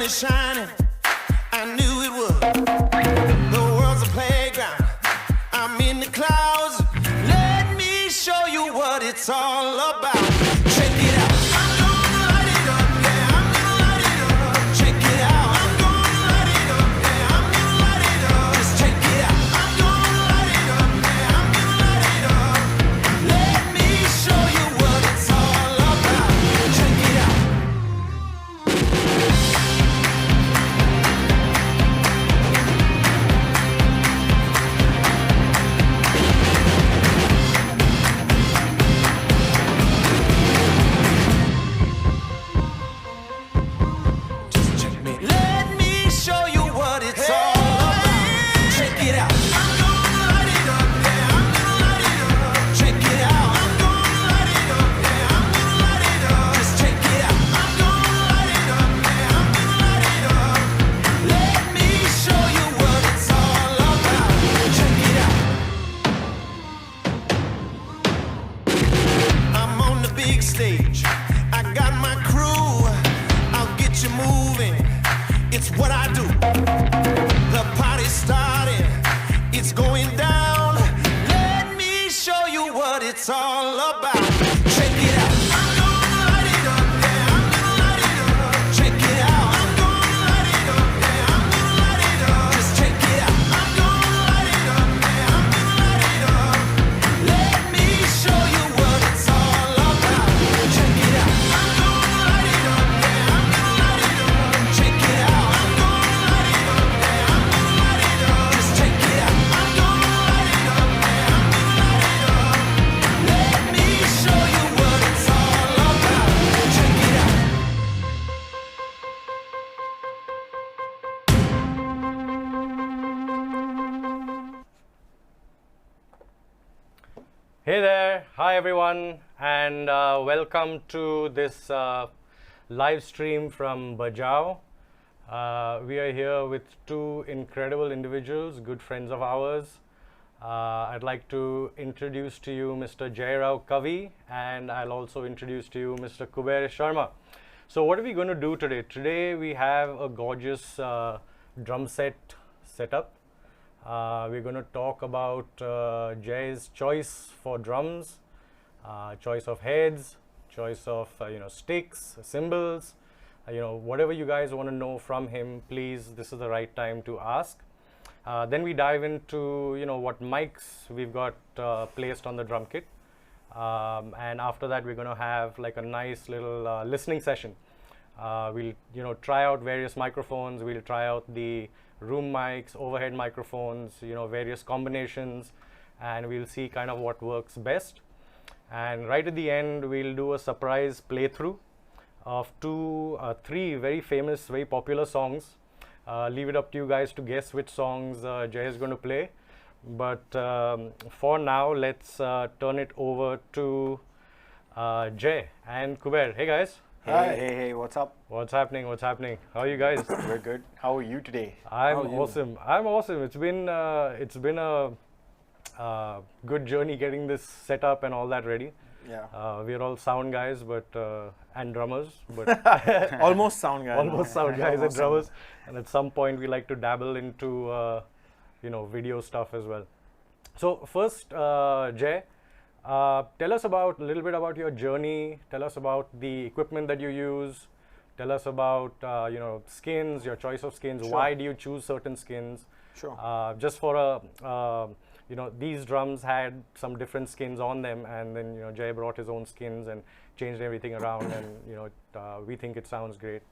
is shining, I knew it would. The world's a playground, I'm in the clouds. Let me show you what it's all about. Check it out. I'm gonna light it up, yeah, I'm gonna light it up. Check it out. I'm gonna light it up, yeah, I'm gonna light it up. Just check it out. I'm gonna light it up, yeah, I'm gonna light it up. Let me show you what it's all about. Check it out. Let me show you what it's all about. Check it out. I'm gonna light it up, yeah, I'm gonna light it up. Check it out. I'm gonna light it up, yeah, I'm gonna light it up. Just check it out. I'm gonna light it up, yeah, I'm gonna light it up. Let me show you what it's all about. Check it out. I'm on the big stage. I got my crew. I'll get you moving. It's what I do. The party's started. It's going down. Let me show you what it's all about. Check it out. I'm gonna light it up, yeah, I'm gonna light it up. Check it out. I'm gonna light it up, yeah, I'm gonna light it up. Just check it out. I'm gonna light it up, yeah, I'm gonna light it up. Let me show you what it's all about. Check it out. I'm gonna light it up, yeah, I'm gonna light it up. Check it out. I'm gonna light it up, yeah, I'm gonna light it up. Just check it out. I'm gonna light it up, yeah, I'm gonna light it up. Let me show you what it's all about. Check it out. Hey there, hi everyone, and welcome to this live stream from Bajaao. We are here with two incredible individuals, good friends of ours. I'd like to introduce to you Mr. Jai Row Kavi, and I'll also introduce to you Mr. Kuber Sharma. So what are we going to do today? Today we have a gorgeous drum set up. We're going to talk about Jai's choice for drums, choice of heads, choice of sticks, cymbals, whatever you guys want to know from him, please, this is the right time to ask. Then we dive into what mics we've got placed on the drum kit, and after that we're going to have like a nice little listening session. We'll try out various microphones, we'll try out the room mics, overhead microphones, various combinations, and we'll see kind of what works best. And right at the end we'll do a surprise playthrough of three very famous, very popular songs. Leave it up to you guys to guess which songs Jai is going to play, but for now let's turn it over to Jai and Kuber. Hey guys. Hi. Hey, what's up? What's happening? How are you guys? We're good. How are you today? I'm awesome. It's been a good journey getting this set up and all that ready. Yeah. We're all sound guys, but and drummers, but Almost sound guys. almost sound guys and drummers. And at some point, we like to dabble into video stuff as well. So first, Jai, tell us a little bit about your journey. Tell us about the equipment that you use. Tell us about skins, your choice of skins. Sure. Why do you choose certain skins? Sure. Just for these drums had some different skins on them, and then Jai brought his own skins and changed everything around, and we think it sounds great.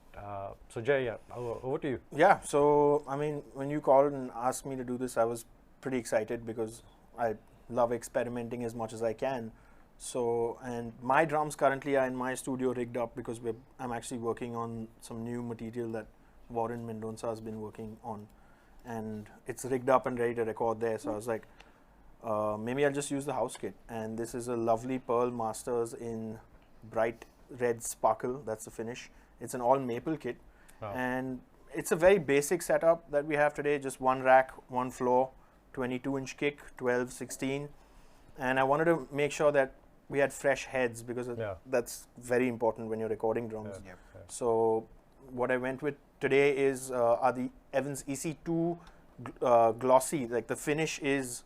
So Jai, yeah, over to you. Yeah. So I mean, when you called and asked me to do this, I was pretty excited because I love experimenting as much as I can. So, and my drums currently are in my studio rigged up because I'm actually working on some new material that Warren Mendonsa has been working on, and it's rigged up and ready to record there. So I was like, maybe I'll just use the house kit. And this is a lovely Pearl Masters in bright red sparkle. That's the finish. It's an all maple kit. Wow. And it's a very basic setup that we have today. Just one rack, one floor, 22-inch kick, 12, 16. And I wanted to make sure that we had fresh heads because that's very important when you're recording drums. Yeah. So what I went with today is are the Evans EC2 glossy. Like the finish is,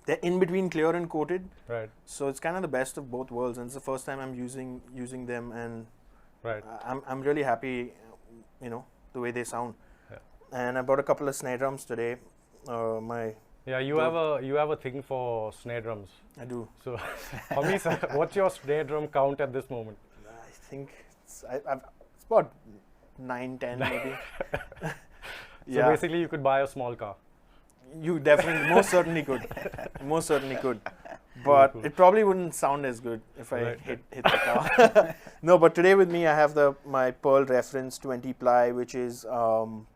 they're in between clear and coated. Right. So it's kind of the best of both worlds, and it's the first time I'm using them, and Right. I'm really happy, you know, the way they sound. Yeah. And I bought a couple of snare drums today. Yeah, you have a thing for snare drums. I do. So, for me, sir, what's your snare drum count at this moment? I think it's about 9, 10 maybe. So basically, you could buy a small car. You definitely, most certainly could. Most certainly could. But Cool. it probably wouldn't sound as good if I Right. hit the car. No, but today with me I have my Pearl Reference 20 ply, which is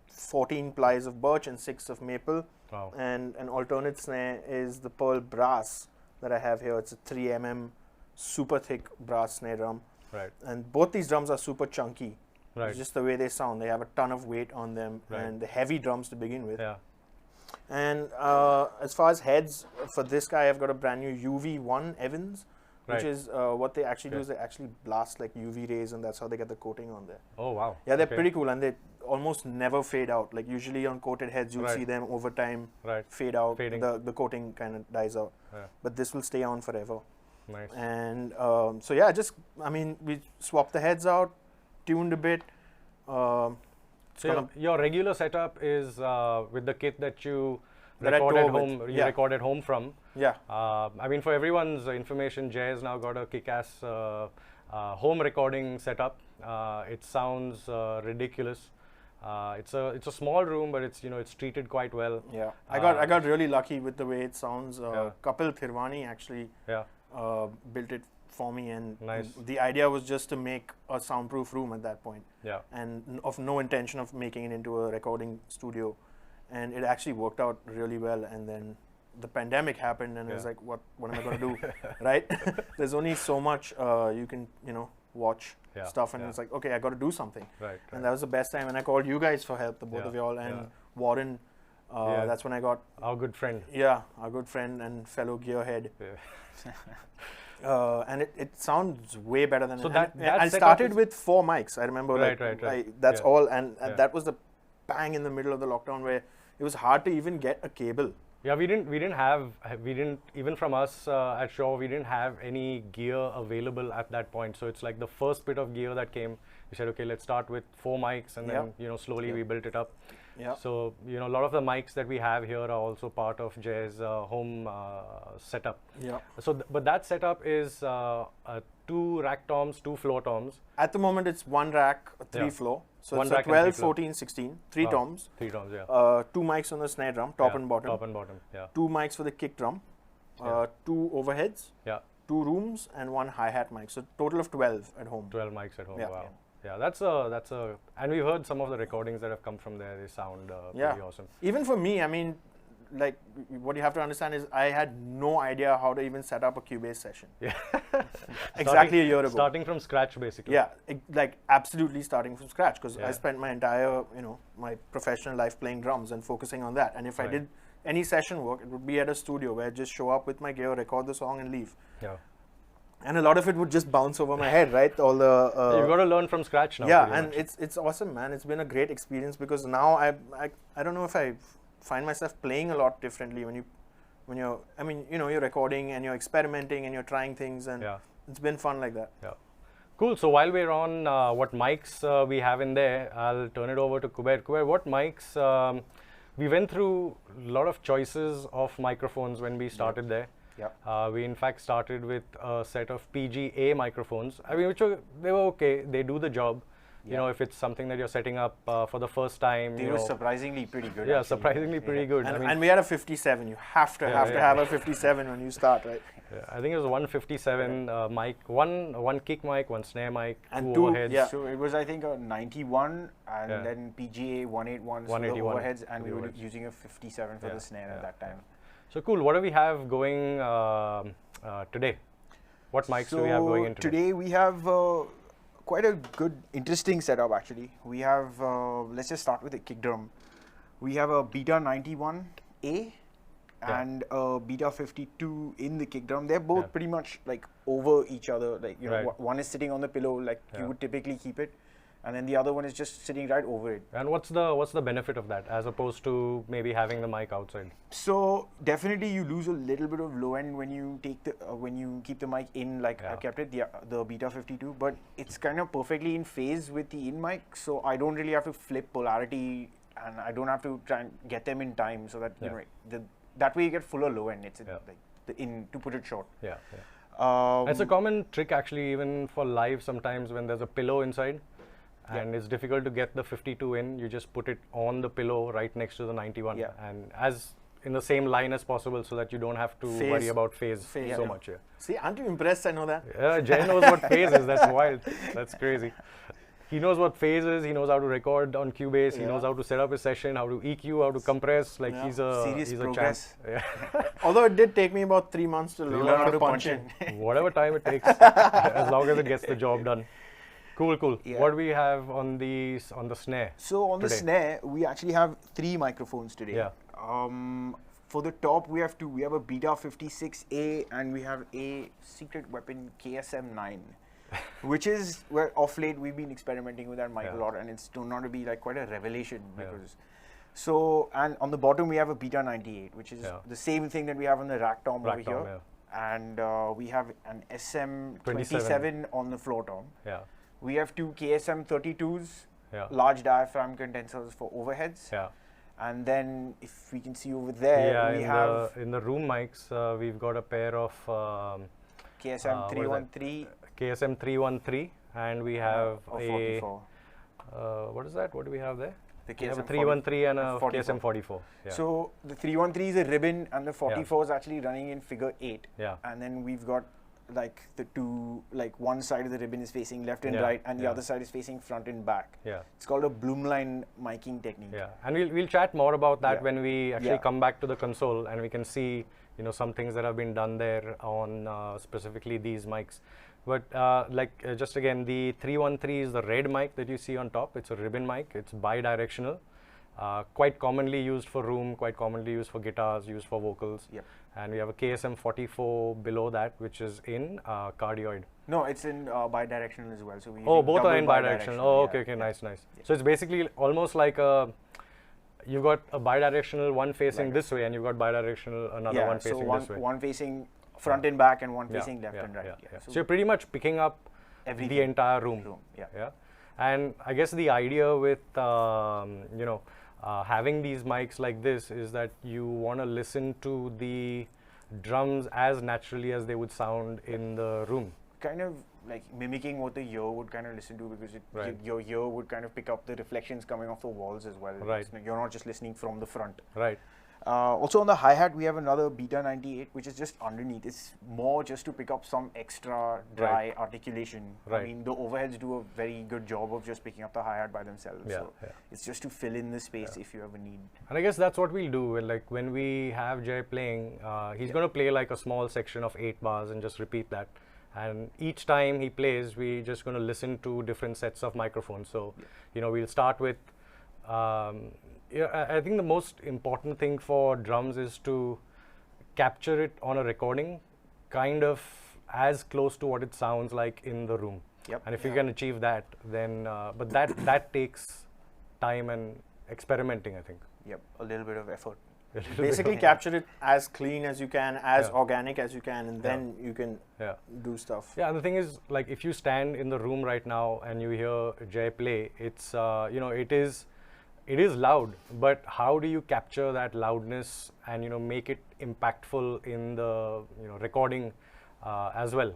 14 plies of birch and 6 of maple. Wow. And an alternate snare is the Pearl Brass that I have here. It's a 3mm super thick brass snare drum. Right. And both these drums are super chunky. Right. It's just the way they sound. They have a ton of weight on them, Right. and the heavy drums to begin with. Yeah. And as far as heads, for this guy, I've got a brand new UV1 Evans, which Right. is what they actually do Okay. is they actually blast like UV rays, and that's how they get the coating on there. Oh wow. Yeah, they're Okay. pretty cool, and they almost never fade out. Like usually on coated heads, you'll Right. see them over time Right. fade out. Fading. The coating kind of dies out, Yeah. but this will stay on forever. Nice. And so yeah, we swapped the heads out, tuned a bit. It's So gonna- your regular setup is with the kit that you That I record at tour with, home. You yeah. record at home from. yeah. I mean, for everyone's information, Jai has now got a kick-ass home recording setup. It sounds ridiculous. It's a small room, but it's treated quite well. Yeah, I got really lucky with the way it sounds. Yeah. Kapil Thirwani actually Yeah. built it for me, and Nice. the idea was just to make a soundproof room at that point, Yeah. and of no intention of making it into a recording studio, and it actually worked out really well. And then the pandemic happened, and it was Yeah. like, what am I going to do, right? There's only so much you can watch Yeah, stuff, and yeah. it's like, okay, I got to do something. Right. And that was the best time, and I called you guys for help, the both Yeah, of y'all, and yeah. Warren. Yeah. That's when I got, Our good friend. yeah, our good friend and fellow gearhead. Yeah. And it sounds way better than So and that I setup started is- with 4 mics. I remember, Right, like, right. that's Yeah. all, and Yeah. that was the bang in the middle of the lockdown where it was hard to even get a cable. Yeah, we didn't even from us at Shure, we didn't have any gear available at that point. So it's like the first bit of gear that came. We said, okay, let's start with 4 mics, and then slowly Yeah. we built it up. Yeah. So a lot of the mics that we have here are also part of Jai's home setup. Yeah. So, but that setup is 2 rack toms, 2 floor toms. At the moment, it's 1 rack, 3 Yeah. floor. So One it's a rack and 3 12, floor. 14, 16, 3 Wow. toms, 3 toms, yeah. 2 mics on the snare drum, top Yeah, and bottom, Top and bottom, yeah. 2 mics for the kick drum, Yeah. 2 overheads, Yeah, 2 rooms, and 1 hi-hat mic. So total of 12 at home. 12 mics at home. Yeah. Wow. Yeah, that's a, and we heard some of the recordings that have come from there. They sound Yeah. pretty awesome. Even for me, I mean, like, what you have to understand is I had no idea how to even set up a Cubase session. Yeah. Exactly a year ago. Starting from scratch, basically. Yeah, like absolutely starting from scratch, because Yeah. I spent my entire, my professional life playing drums and focusing on that. And if I Right. did any session work, it would be at a studio where I just show up with my gear, record the song, and leave. Yeah. And a lot of it would just bounce over my head, right? All the You've got to learn from scratch now. yeah, pretty and much. it's awesome, man. It's been a great experience, because now I don't know if I find myself playing a lot differently when you're recording and you're experimenting and you're trying things, and Yeah. it's been fun like that. Yeah. Cool. So while we're on what mics we have in there, I'll turn it over to Kuber. Kuber, what mics? We went through a lot of choices of microphones when we started there. Yeah. We in fact started with a set of PGA microphones. I mean, they were okay. They do the job. You know, if it's something that you're setting up for the first time. They were surprisingly pretty good. Yeah, actually. surprisingly pretty good. And, I mean, and we had a 57. You have to have a 57 when you start, right? yeah, I think it was 157 mic, one kick mic, 1 snare mic, And 2 two- overheads. yeah. So it was, I think, a 91 and Yeah. then PGA 181 for the 181 overheads, for and the we were overheads. using a 57 for Yeah, the snare yeah, at that time. So cool. What do we have going today? What mics do we have going in today we have quite a good, interesting setup actually. We have, let's just start with the kick drum. We have a Beta 91A Yeah. and a Beta 52 in the kick drum. They're both Yeah. pretty much like over each other. Like, Right. one is sitting on the pillow like Yeah. you would typically keep it. and then the other one is just sitting right over it. And what's the benefit of that as opposed to maybe having the mic outside? So definitely you lose a little bit of low end when you take the when you keep the mic in, like I kept it, the Beta 52, but it's kind of perfectly in phase with the in mic, so I don't really have to flip polarity, and I don't have to try and get them in time, so that you know that way you get fuller low end. It's like the in, to put it short. It's a common trick actually, even for live sometimes when there's a pillow inside and it's difficult to get the 52 in, you just put it on the pillow right next to the 91 and as in the same line as possible so that you don't have to worry about phase so much. See, aren't you impressed? I know that. Yeah, Jai knows what phase is. That's wild. That's crazy. He knows what phase is, he knows how to record on Cubase, he knows how to set up a session, how to EQ, how to compress, like he's a champ. Although it did take me about 3 months to learn how to punch in. Whatever time it takes, as long as it gets the job done. Cool. What do we have on the snare? So on today? The snare, we actually have 3 microphones today. For the top, we have 2. We have a Beta 56A and we have a secret weapon KSM9. Which is where off late we've been experimenting with that mic a lot, and it's turned out to be like quite a revelation because. So, and on the bottom we have a Beta 98, which is the same thing that we have on the rack tom over here, and we have an SM27 on the floor tom. We have 2 KSM 32s, large diaphragm condensers for overheads. And then, if we can see over there, we have in the room mics, we've got a pair of KSM 313. KSM 313, and we have a 44. What is that? What do we have there? We have a 313 and a 44. KSM 44. So the 313 is a ribbon, and the 44 is actually running in figure 8. And then we've got like the 2, like one side of the ribbon is facing left and right, and the other side is facing front and back. It's called a Blumlein miking technique. And we'll chat more about that when we actually come back to the console and we can see some things that have been done there on specifically these mics. But just again, the 313 is the red mic that you see on top. It's a ribbon mic. It's bi-directional. Quite commonly used for room, quite commonly used for guitars, used for vocals. And we have a KSM 44 below that, which is in cardioid. No, it's in bi-directional as well. So we both are in bi-directional. Oh, okay, nice. So it's basically almost like you've got a bi-directional one facing this way, and you've got bi-directional another one facing this way. One facing front and back, and one facing left and right. So you're pretty much picking up the entire room. And I guess the idea with having these mics like this is that you want to listen to the drums as naturally as they would sound in the room. Kind of like mimicking what the ear would kind of listen to, because your ear would kind of pick up the reflections coming off the walls as well. You're not just listening from the front. Also on the hi-hat, we have another Beta 98, which is just underneath. It's more just to pick up some extra dry articulation. I mean, the overheads do a very good job of just picking up the hi-hat by themselves. So it's just to fill in the space if you ever need. And I guess that's what we'll do. Like when we have Jai playing, he's going to play like a small section of 8 bars and just repeat that. And each time he plays, we're just going to listen to different sets of microphones. So, we'll start with I think the most important thing for drums is to capture it on a recording kind of as close to what it sounds like in the room. And if you can achieve that, then but that takes time and experimenting, I think. A little bit of effort. Basically capture it as clean as you can, as organic as you can, and then you can do stuff. And the thing is, like, if you stand in the room right now and you hear Jai play, it's it is loud, but how do you capture that loudness and make it impactful in the recording as well?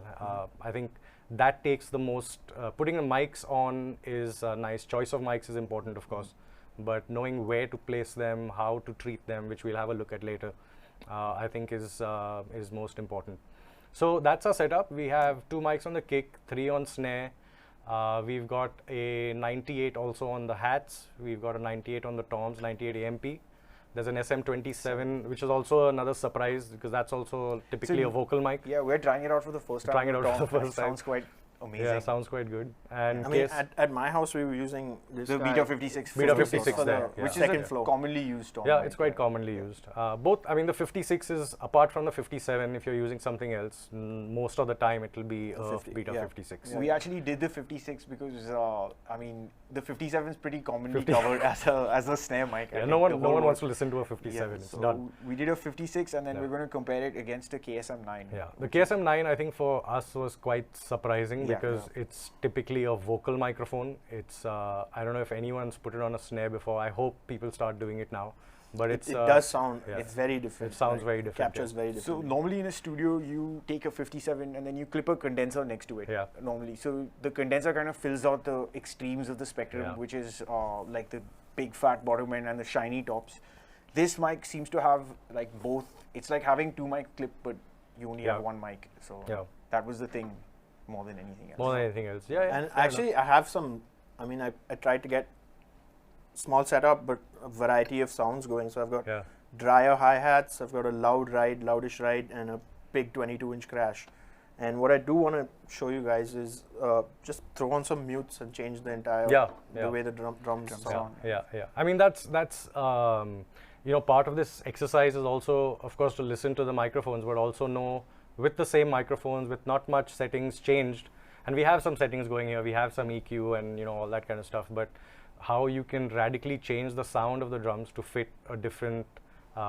I think that takes the most. Putting the mics on is nice. Choice of mics is important, of course, but knowing where to place them, how to treat them, which we'll have a look at later, I think is most important. So that's our setup. We have 2 mics on the kick, 3 on snare. We've got a 98 also on the hats. We've got a 98 on the toms, 98 AMP. There's an SM27, which is also another surprise because that's also typically a vocal mic. We're trying it out for the first time. Trying it out for the first time. Sounds quite amazing. Yeah, sounds quite good. And I mean, case, at my house we were using this The guy, Beta 56. Beta for the 56 for the- there, yeah. Which is Second a floor. commonly used tom yeah, mic, it's quite commonly used. Both, I mean, the 56 is apart from the 57. If you're using something else, most of the time it will be a 50, Beta yeah. 56. We actually did the 56 because I mean the 57 is pretty commonly covered as a snare mic. Yeah, no one wants to listen to a 57. It's so done. we did a 56 and then Yeah. we're going to compare it against a KSM 9. Yeah, the KSM 9 I think for us was quite surprising Yeah. because it's typically a vocal microphone. It's I don't know if anyone's put it on a snare before. I hope people start doing it now. But It it's does sound yeah. very different. It sounds very different, Captures yeah. very So different. normally in a studio you take a 57 and then you clip a condenser next to it. Yeah. Normally, so the condenser kind of fills out the extremes of the spectrum, Yeah. which is like the big fat bottom end and the shiny tops. This mic seems to have like both. It's like having two mic clip, but you only Yeah. have one mic. So Yeah. that was the thing, more than anything else. more than anything else. Yeah, yeah. And fair actually, I have some. I mean, I tried to get small setup, but a variety of sounds going. So I've got enough. drier hi-hats, I've got a loud ride, loudish ride, and a big 22-inch crash. And what I do want to show you guys is just throw on some mutes and change the entire Yeah, the yeah. way the drums Drums sound. sound. Yeah. I mean, that's you know, part of this exercise is also, of course, to listen to the microphones, but also know with the same microphones, with not much settings changed, and we have some settings going here. We have some EQ and all that kind of stuff. But how you can radically change the sound of the drums to fit a different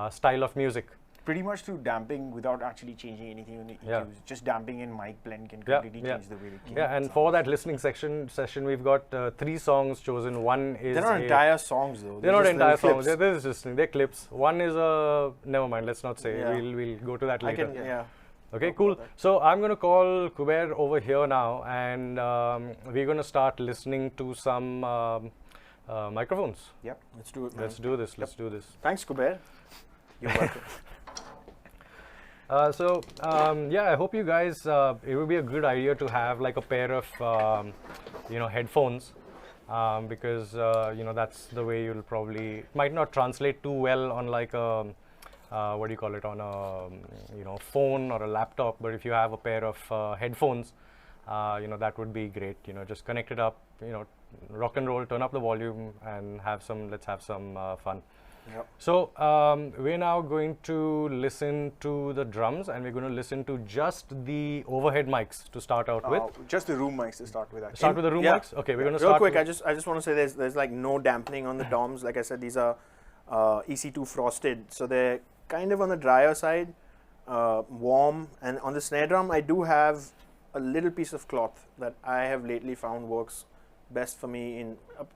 style of music. Pretty much through damping without actually changing anything on the EQs. Yeah. Just damping in mic blend can Yeah, completely yeah. change the way the Yeah, and for that listening session, we've got 3 songs chosen. One is They're not entire songs though. They're not just entire little songs. clips. They're just they're clips. One is a never mind. Let's not say. Yeah. We'll go to that I later. can, yeah. Okay, talk cool. about that. So I'm going to call Kuber over here now, and we're going to start listening to some microphones. Yep. Let's do it, man. Let's do this. Let's do this. Thanks, Kuber. You're welcome. Yeah, I hope you guys. It would be a good idea to have like a pair of headphones, because that's the way you'll probably. It might not translate too well on like a what do you call it, on a phone or a laptop. But if you have a pair of headphones, that would be great. Just connect it up. Rock and roll. Turn up the volume and let's have some fun. Yep. So we're now going to listen to the drums, and we're going to listen to just the overhead mics to start out with. Just the room mics to start with. Actually. Start with the room Yeah. mics. Okay, we're going to Real start. quick, with- I just want to say there's like no dampening on the toms. Like I said, these are EC2 frosted, so they're kind of on the drier side, warm. And on the snare drum, I do have a little piece of cloth that I have lately found works best for me.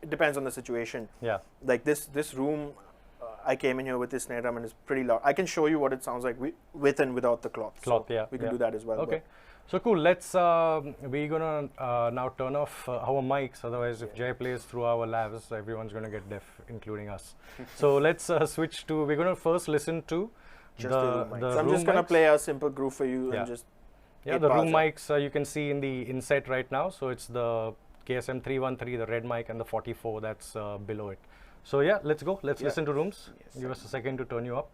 It depends on the situation. Yeah. Like this room, I came in here with this snare drum and it's pretty loud. I can show you what it sounds like with and without the cloth. Cloth, So yeah, we can yeah. do that as well. Okay. So cool. Let's. We're gonna now turn off our mics. Otherwise, if Jai plays through our labs, everyone's gonna get deaf, including us. So let's switch to. We're gonna first listen to Just the the room mics. So I'm room just gonna mics. play a simple groove for you Yeah. and just Yeah, 8 the room bars, yeah. mics you can see in the inset right now. So it's the KSM 313, the red mic, and the 44 that's below it. So yeah, let's go. Let's Yeah. listen to rooms. Yes, Give us a second to turn you up.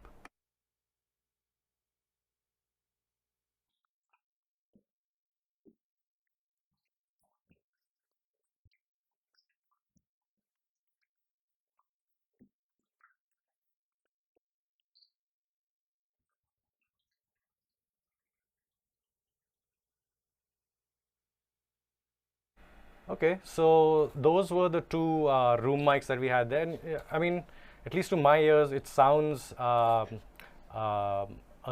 Okay, so those were the 2 room mics that we had there. And, I mean, at least to my ears, it sounds a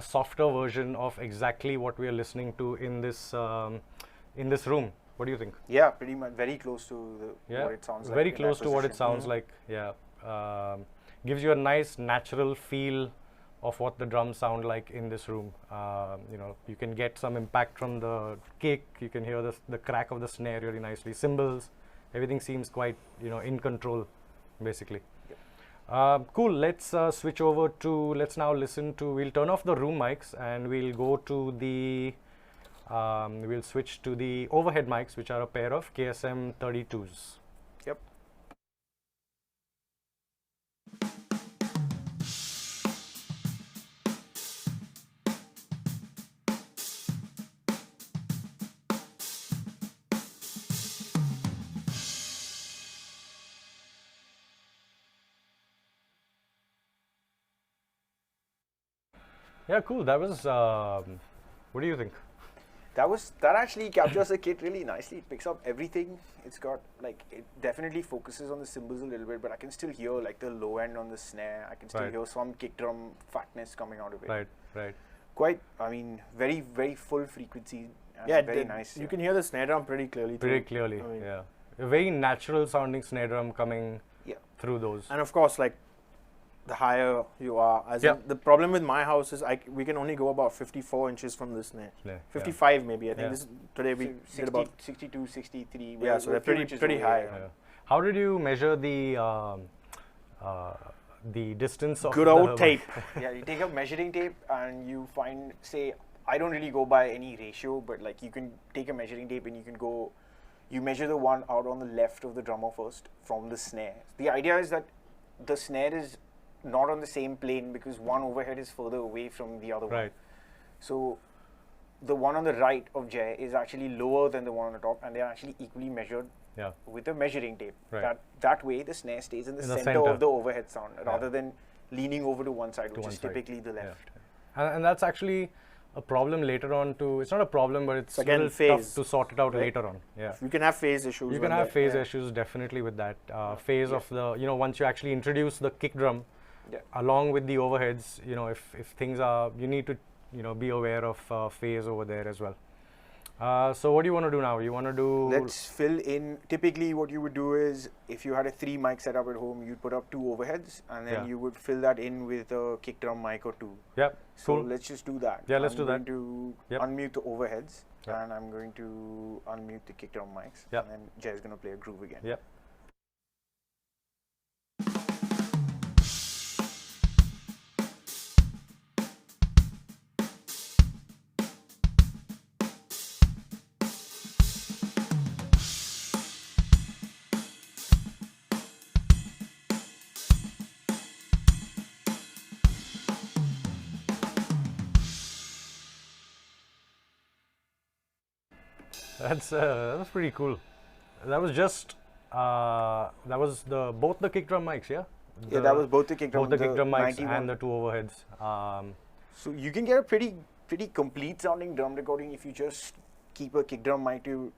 softer version of exactly what we are listening to in this room. What do you think? Yeah, pretty much very close to Yeah, what it sounds like. very in that close to what it position. sounds like. Yeah, gives you a nice natural feel of what the drums sound like in this room. You can get some impact from the kick. You can hear the crack of the snare really nicely. Cymbals, everything seems quite in control, basically. Cool. Let's switch over to. Let's now listen to. We'll turn off the room mics and we'll go to the. We'll switch to the overhead mics, which are a pair of KSM 32s. Yep. Yeah, cool. That was. What do you think? That actually captures the kit really nicely. It picks up everything. It's got like, it definitely focuses on the cymbals a little bit, but I can still hear like the low end on the snare. I can still hear some kick drum fatness coming out of it. Right, right. Quite, I mean, very, very full frequency. And Yeah, very nice. You can hear the snare drum pretty clearly. Pretty too. clearly, I mean, yeah. A very natural sounding snare drum coming through those. And of course, like, the higher you are, the problem with my house is we can only go about 54 inches from the snare. 55 maybe. I think today we did about 62, 63. Yeah, so they're pretty high. Yeah. How did you measure the distance of good old tape? Yeah, you take a measuring tape and you find, say, I don't really go by any ratio, but like you can take a measuring tape and you measure the one out on the left of the drummer first from the snare. The idea is that the snare is not on the same plane because one overhead is further away from the other one. Right. So the one on the right of Jai is actually lower than the one on the top, and they're actually equally measured with a measuring tape. Right. That way the snare stays in the center of the overhead sound rather than leaning over to one side, which is typically the left. And that's actually a problem later on too. It's not a problem, but it's again tough to sort it out later on. Yeah. You can have phase issues. You can have phase issues definitely with that. Phase of the, once you actually introduce the kick drum along with the overheads, if things are, you need to, be aware of phase over there as well. So what do you want to do now? You want to do... Let's fill in. Typically what you would do is, if you had a 3 mic setup at home, you'd put up 2 overheads and then you would fill that in with a kick drum mic or 2. Yeah, so cool. let's just do that. Yeah, let's do that. I'm going to unmute the overheads and I'm going to unmute the kick drum mics and then Jai is going to play a groove again. Yep. That was pretty cool. That was just that was both the kick drum mics, yeah. Yeah, that was both the kick drum. Both the kick drum mics and the 2 overheads. So you can get a pretty complete sounding drum recording if you just keep a kick drum mic to,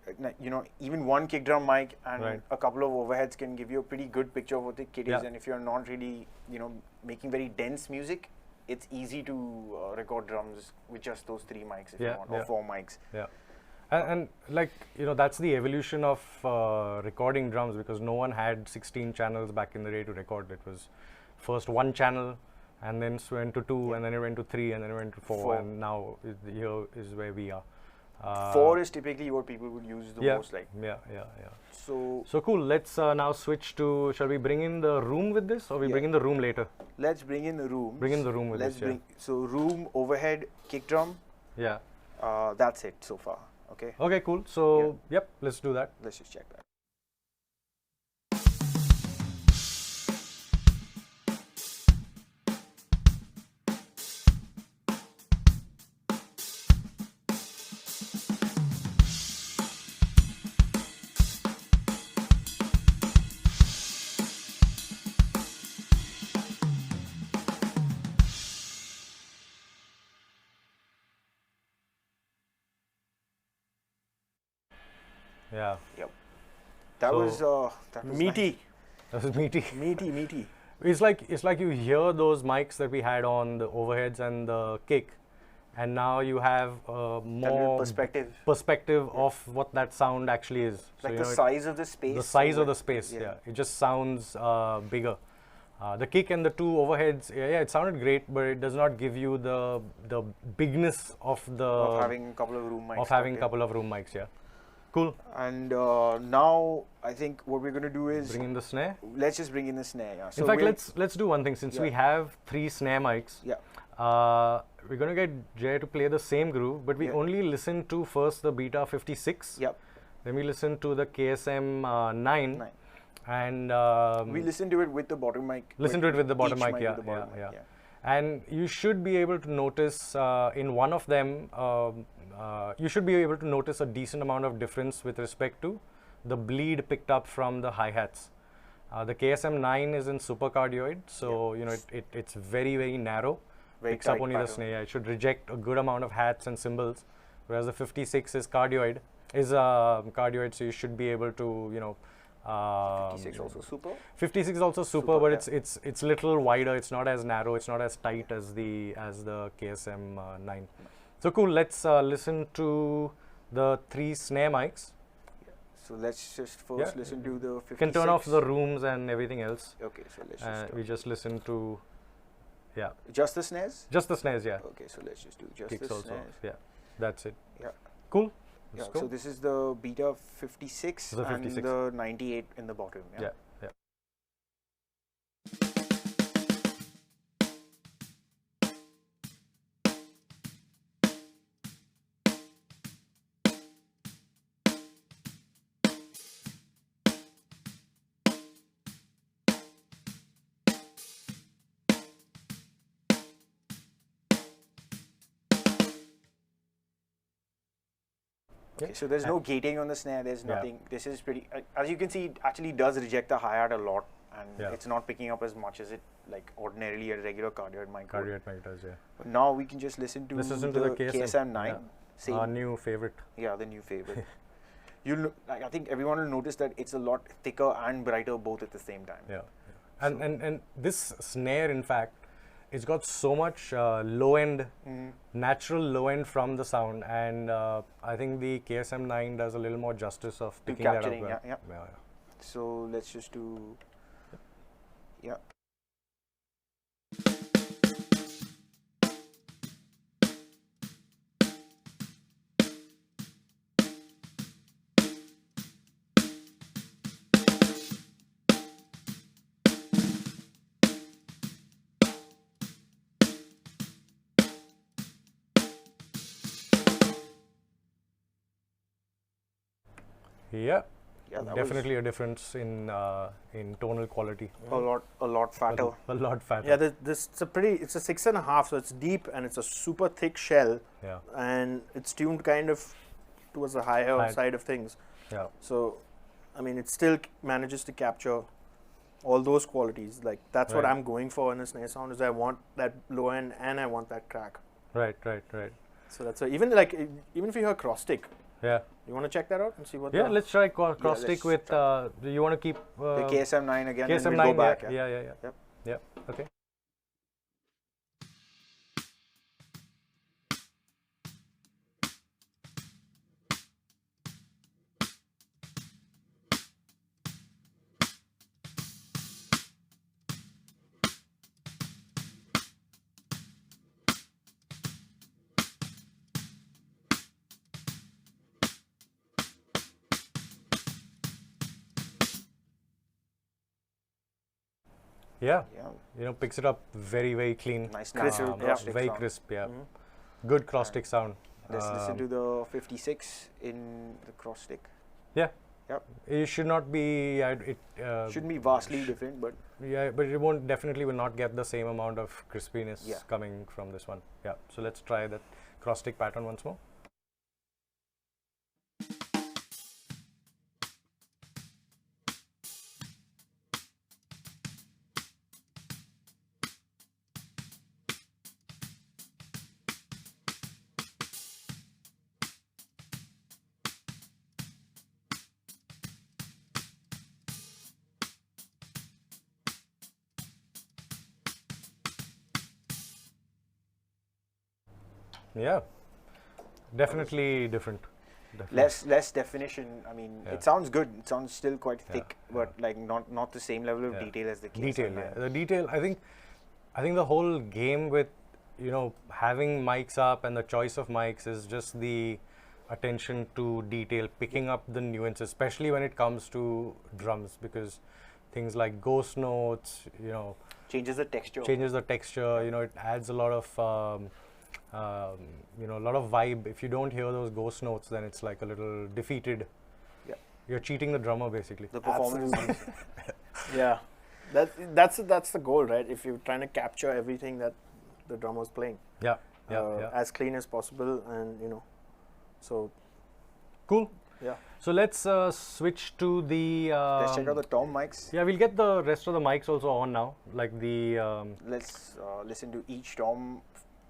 even one kick drum mic and a couple of overheads can give you a pretty good picture of what the kit is. And if you're not really, making very dense music, it's easy to record drums with just those 3 mics if you want, or 4 mics. Yeah. And like, that's the evolution of recording drums, because no one had 16 channels back in the day to record. It was first 1 channel and then went to 2 and then it went to 3 and then it went to 4 and now here is where we are. 4 is typically what people would use the most. Yeah. So cool. Let's now switch to, shall we bring in the room with this or we bring in the room later? Let's bring in the room. Bring in the room with this, So room, overhead, kick drum. Yeah. That's it so far. Okay. Okay, cool. So, yep, let's do that. Let's just check that. Yeah. Yep. That was meaty. Nice. That was meaty. Meaty. It's like you hear those mics that we had on the overheads and the kick, and now you have more perspective of what that sound actually is. Like the size of the space. The size of the space. Yeah. It just sounds bigger. The kick and the 2 overheads, it sounded great, but it does not give you the bigness of having a couple of room mics. Of having a couple of room mics, yeah. Cool. And now I think what we're going to do is bring in the snare. Let's just bring in the snare. Yeah. So in fact, let's do one thing. Since we have 3 snare mics, we're going to get Jai to play the same groove, but we only listen to first the Beta 56. Yep. Then we listen to the KSM 9. And we listen to it with the bottom mic. Listen to it with the bottom mic, yeah. And you should be able to notice in one of them, you should be able to notice a decent amount of difference with respect to the bleed picked up from the hi-hats. The KSM 9 is in supercardioid, so it's very, very narrow, Very picks up tight only the pattern. snare. It should reject a good amount of hats and cymbals, whereas the 56 is cardioid, so you should be able to, 56 also super. 56 is also super, Super, but yeah. it's little wider. It's not as narrow. It's not as tight as the KSM 9. So cool. Let's listen to the 3 snare mics. So let's just first listen to the 56. You can turn off the rooms and everything else. Okay, so let's just We just listen to just the snares. just the snares. Yeah, Okay, so let's just do just kicks the also. snares. Yeah, that's it. Yeah. Cool. Yeah. Let's go. So this is the beta 56 The 56. and the 98 in the bottom. Yeah. Okay, so there's no gating on the snare. There's nothing. This is pretty. As you can see, it actually does reject the hi-hat a lot, and it's not picking up as much as it like ordinarily a regular cardioid mic would. Cardioid mic does. Yeah. But now we can just listen to the KSM 9. Yeah. Same. Our new favorite. Yeah, the new favorite. I think everyone will notice that it's a lot thicker and brighter both at the same time. Yeah. And this snare, in fact, it's got so much low end, natural low end from the sound, and I think the KSM 9 does a little more justice of picking that up. capturing, Well. yeah. Yeah. So let's just do. Yeah. Yeah. Yeah, that Definitely a difference in tonal quality. was a lot fatter. A lot fatter. Yeah, it's a 6.5, so it's deep and it's a super thick shell, Yeah. and it's tuned kind of towards the higher side of things. Yeah. So, I mean, it still manages to capture all those qualities. Like that's what Right. I'm going for in a snare sound. Is I want that low end and I want that crack. Right. So that's even if you hear cross stick, Yeah. you want to check that out and see what. Yeah. the, Let's try cross stick let's with. Do you want to keep The KSM 9 again, KSM and we'll 9? go back. Yeah. Yep. Yeah. Okay. Yeah. Yeah. Picks it up very clean. Nice Crisp, natural yeah. cross stick Very sound. crisp. Yeah. Mhm. Good cross stick sound. Let's listen to the 56 in the cross stick. Yeah. Yep. It should not be. Shouldn't be vastly different, but Yeah, but it won't definitely will not get the same amount of crispiness Yeah. coming from this one. Yeah. So let's try that cross stick pattern once more. Yeah, definitely different. Definitely. less definition. I mean, Yeah. it sounds good. It sounds still quite Yeah, thick, but like not the same level of Yeah. detail as the KSM Detail. 9. Yeah. The detail. I think the whole game with having mics up and the choice of mics is just the attention to detail, picking up the nuances, especially when it comes to drums, because things like ghost notes, Changes the texture. changes the texture. It adds a lot of a lot of vibe. If you don't hear those ghost notes, then it's like a little defeated. Yeah. You're cheating the drummer basically. The performance. Yeah, that's the goal, right? If you're trying to capture everything that the drummer's playing, Yeah. as clean as possible, and so Cool. Yeah. So let's switch to the. Let's check out the tom mics. Yeah, we'll get the rest of the mics also on now, like the. Let's listen to each tom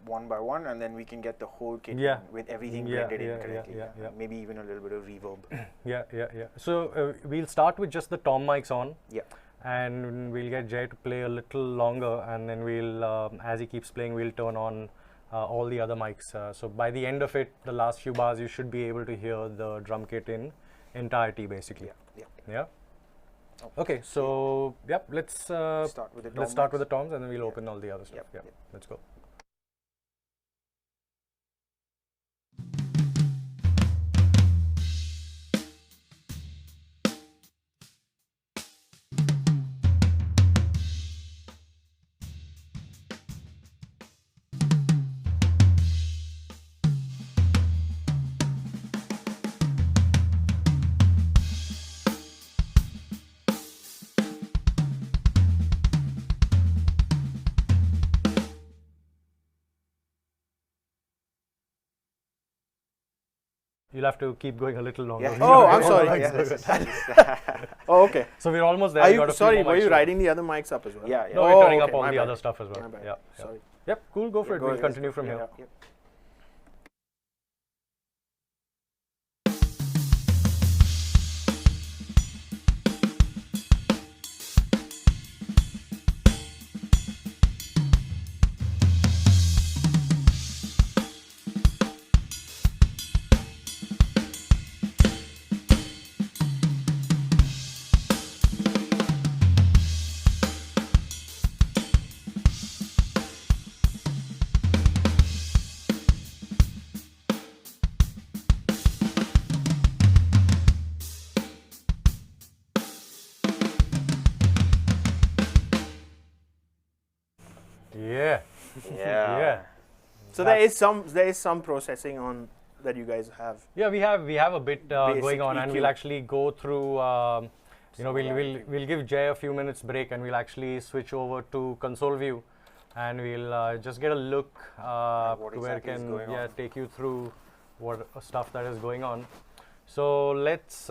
one by one, and then we can get the whole kit Yeah. with everything Yeah, blended yeah, in correctly. yeah. Maybe even a little bit of reverb. Yeah. So we'll start with just the tom mics on. Yeah. And we'll get Jai to play a little longer, and then we'll, as he keeps playing, we'll turn on all the other mics. So by the end of it, the last few bars, you should be able to hear the drum kit in entirety, basically. Yeah. Okay. So yep, let's Start with the tom let's start mics. with the toms, and then we'll open all the other stuff. Yep. Let's go. You'll have to keep going a little longer. Yeah. Oh, I'm sorry. Yeah. Oh, okay. So we're almost there. Are We you got a few sorry? more Were mics you to- riding the other mics up as well? Yeah. No, Oh, we're turning up okay, all my the bad. other stuff as well. My bad. Yeah. Sorry. Yep. Cool. Go for it. Go We'll ahead. continue from Yeah. here. Yep. Yeah. Yeah. So there is some processing on that you guys have. Yeah, we have a bit Basic going on, and EQ. we'll actually go through. You know, Some of that we'll give Jai a few minutes break, and we'll actually switch over to console view, and we'll just get a look what to where exactly is can going on. take you through what stuff that is going on. So let's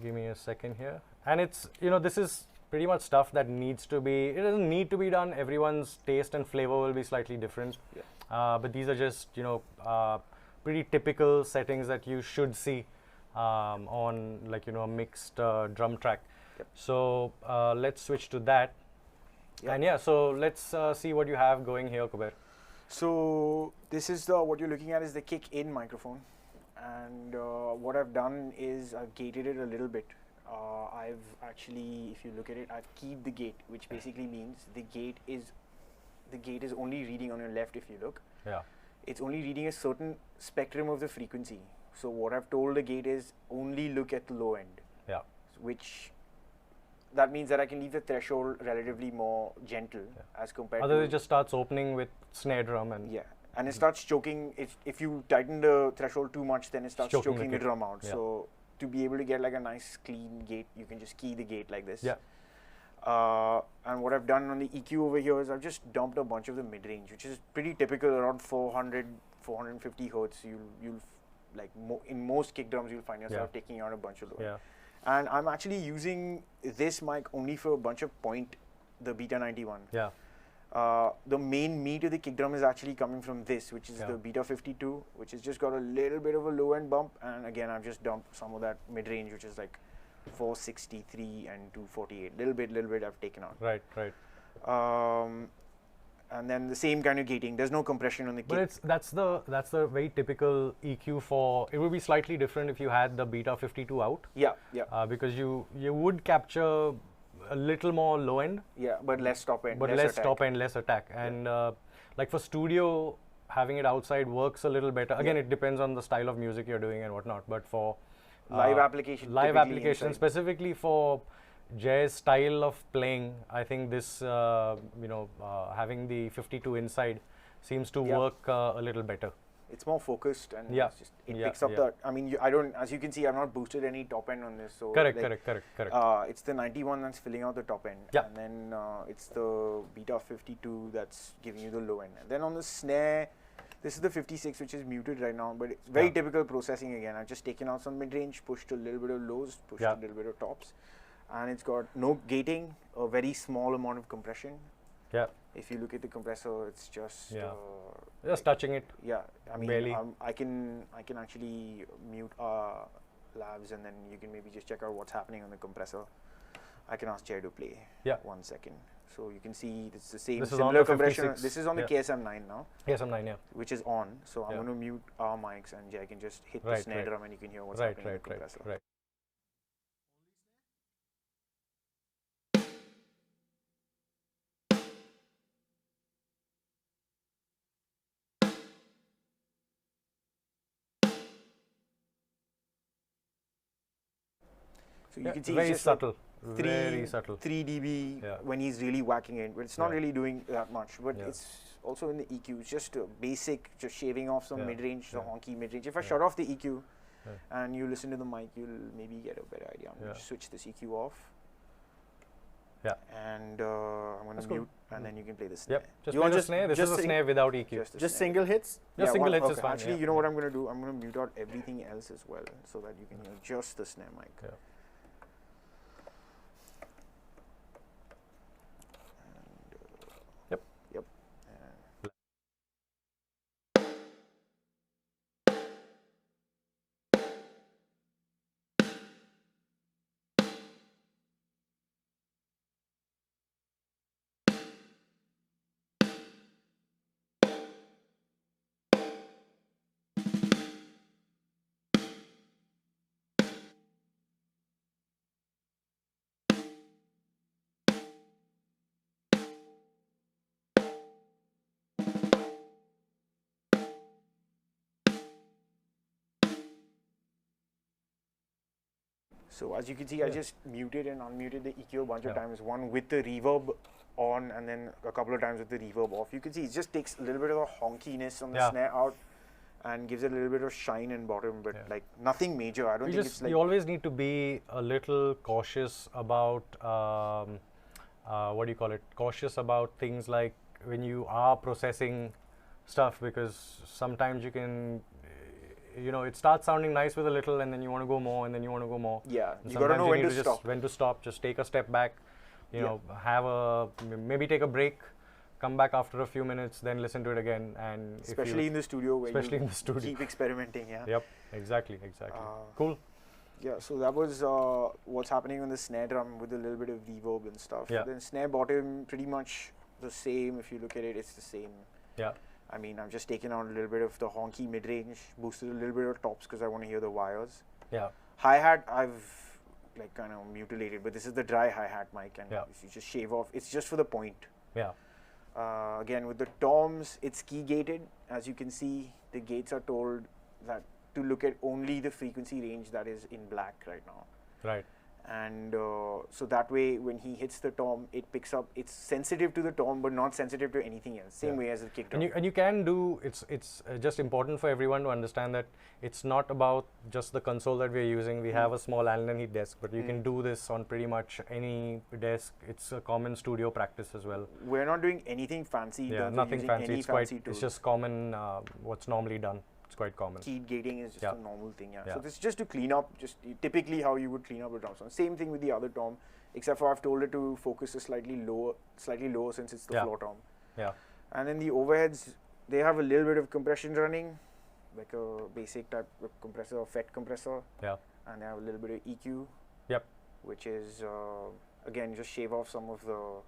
give me a second here, and it's this is pretty much stuff that needs to be. It doesn't need to be done. Everyone's taste and flavor will be slightly different. But these are just pretty typical settings that you should see on a mixed drum track. So let's switch to that. And so let's see what you have going here, Kuber. So this is what you're looking at is the kick-in microphone, and what I've done is I've gated it a little bit. I've actually, if you look at it, I've keyed the gate, which basically means the gate is only reading on your left. If you look, it's only reading a certain spectrum of the frequency. So what I've told the gate is only look at the low end. Which that means that I can leave the threshold relatively more gentle as compared Otherwise, to. it just starts opening with snare drum and And it starts choking. If you tighten the threshold too much, then it starts Choking choking the the kit. drum out. So to be able to get like a nice clean gate, you can just key the gate like this. And what I've done on the EQ over here is I've just dumped a bunch of the mid-range, which is pretty typical, around 400, 450 hertz. You'll like in most kick drums, you'll find yourself taking out a bunch of those. And I'm actually using this mic only for a bunch of point, the Beta 91. The main meat of the kick drum is actually coming from this, which is the Beta 52, which has just got a little bit of a low end bump. And again, I've just dumped some of that mid range, which is like 463 and 248. Little bit I've taken out. Right. And then the same kind of gating. There's no compression on the kick. But that's the very typical EQ for. It would be slightly different if you had the Beta 52 out. Because you would capture a little more low end. But less top end. But less top end, less attack. And like for studio, having it outside works a little better. Again, it depends on the style of music you're doing and whatnot. But for live application, specifically for Jai's style of playing, I think this having the 52 inside seems to work a little better. It's more focused and it picks up the. I mean, I don't. As you can see, I've not boosted any top end on this. So correct. It's the 91 that's filling out the top end, and then it's the Beta 52 that's giving you the low end. And then on the snare, This is the 56, which is muted right now, but it's very typical processing again. I've just taken out some mid-range, pushed a little bit of lows, pushed a little bit of tops, and it's got no gating, a very small amount of compression. Yeah. If you look at the compressor, it's just just touching it. Yeah, I mean, barely. I can actually mute labs, and then you can maybe just check out what's happening on the compressor. I can ask Jai to play. Yeah. 1 second. So you can see it's the same This is similar on the compression. 56. This is on the KSM9 now. KSM9, yeah. Which is on. So I'm going to mute our mics, and Jai can just hit the snare drum, and you can hear what's happening in the compressor. Right. So you can see very it's just subtle. Like very subtle. 3 dB when he's really whacking it, but it's not really doing that much. But it's also in the EQ. It's just basic, just shaving off some mid-range, the honky mid-range. If I shut off the EQ and you listen to the mic, you'll maybe get a better idea. I'm going to switch this EQ off. Yeah. And I'm going to mute, and then you can play the snare. Yep. Just play the snare. This is a snare without EQ. Just single hits? Just single hits is fine. Actually, you know what I'm going to do? I'm going to mute out everything else as well, so that you can hear just the snare mic. Yeah. Yep. So as you can see, I just muted and unmuted the EQ a bunch of times. One with the reverb on, and then a couple of times with the reverb off. You can see it just takes a little bit of the honkiness on the snare out, and gives it a little bit of shine in bottom, but like nothing major. I don't think it's like... You always need to be a little cautious about, what do you call it? Cautious about things like when you are processing stuff, because sometimes you can, you know, it starts sounding nice with a little, and then you want to go more, and then you want to go more. Yeah, and you got to know when to just stop. When to stop, just take a step back, you know, have a, maybe take a break, come back after a few minutes, then listen to it again. And especially in the studio where you keep experimenting, Yep, exactly. Cool. Yeah, so that was what's happening on the snare drum with a little bit of reverb and stuff. Yeah. Then snare bottom, pretty much the same. If you look at it, it's the same. Yeah. I mean, I'm just taking out a little bit of the honky mid-range, boosted a little bit of tops because I want to hear the wires. Yeah. Hi-hat, I've like kind of mutilated, but this is the dry hi-hat mic, and you just shave off. It's just for the point. Yeah. Again, with the toms, it's key gated. As you can see, the gates are told that to look at only the frequency range that is in black right now. Right. And so that way, when he hits the tom, it picks up. It's sensitive to the tom, but not sensitive to anything else. Same way as the kick drum. And you can do. It's just important for everyone to understand that it's not about just the console that we're using. We have a small Allen and Heath desk, but you can do this on pretty much any desk. It's a common studio practice as well. We're not doing anything fancy. Yeah, nothing fancy. It's just common. What's normally done. It's quite common. Keyed gating is just a normal thing, So this is just to clean up, just typically how you would clean up a drum sound. Same thing with the other tom, except for I've told it to focus a slightly lower since it's the floor tom. Yeah. And then the overheads, they have a little bit of compression running, like a basic type of compressor, or FET compressor. Yeah. And they have a little bit of EQ. Yep. Which is again just shave off some of the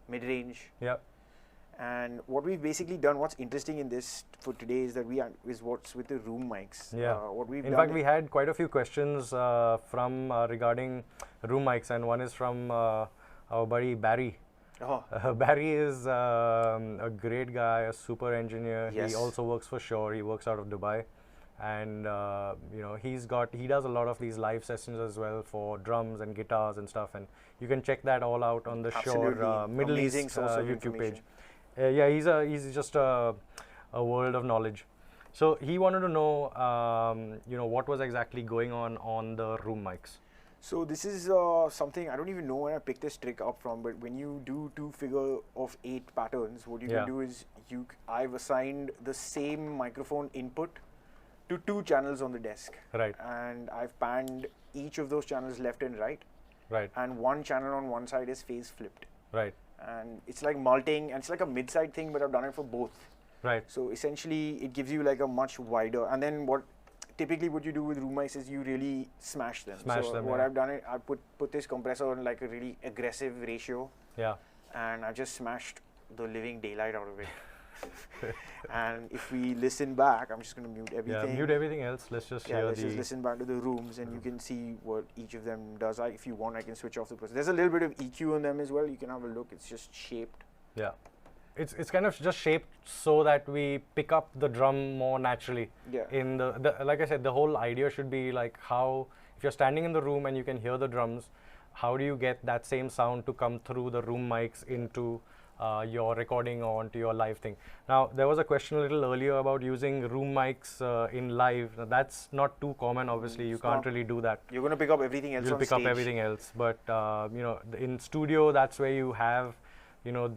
mid-range. Yep. And what we've basically done, what's interesting in this for today is that is what's with the room mics. Yeah. What we've in done fact, we had quite a few questions from regarding room mics, and one is from our buddy Barry. Oh. Barry is a great guy, a super engineer. Yes. He also works for Shure. He works out of Dubai, and you know, he does a lot of these live sessions as well for drums and guitars and stuff. And you can check that all out on the Shure Middle East YouTube page. Yeah, he's just a world of knowledge. So he wanted to know, you know, what was exactly going on the room mics. So this is something I don't even know where I picked this trick up from, but when you do 2 figure of 8 patterns, what you can do is I've assigned the same microphone input to 2 channels on the desk. Right. And I've panned each of those channels left and right. Right. And one channel on one side is phase flipped. Right. And it's like multing, and it's like a mid-side thing, but I've done it for both. Right. So essentially, it gives you like a much wider. And then typically what you do with room mics is you really smash them. What I've done is I put this compressor on like a really aggressive ratio. Yeah. And I just smashed the living daylight out of it. And if we listen back, I'm just going to mute everything. Yeah, mute everything else. Let's just hear let's just listen back to the rooms, and you can see what each of them does. If you want, I can switch off the process. There's a little bit of EQ on them as well. You can have a look. It's just shaped. Yeah. It's kind of just shaped so that we pick up the drum more naturally. Yeah. In the like I said, the whole idea should be like how, if you're standing in the room and you can hear the drums, how do you get that same sound to come through the room mics into your recording or onto your live thing. Now, there was a question a little earlier about using room mics in live. Now, that's not too common, obviously. You can't really do that. You're going to pick up everything else You'll on pick stage. up everything else. But, you know, in studio, that's where you have, you know,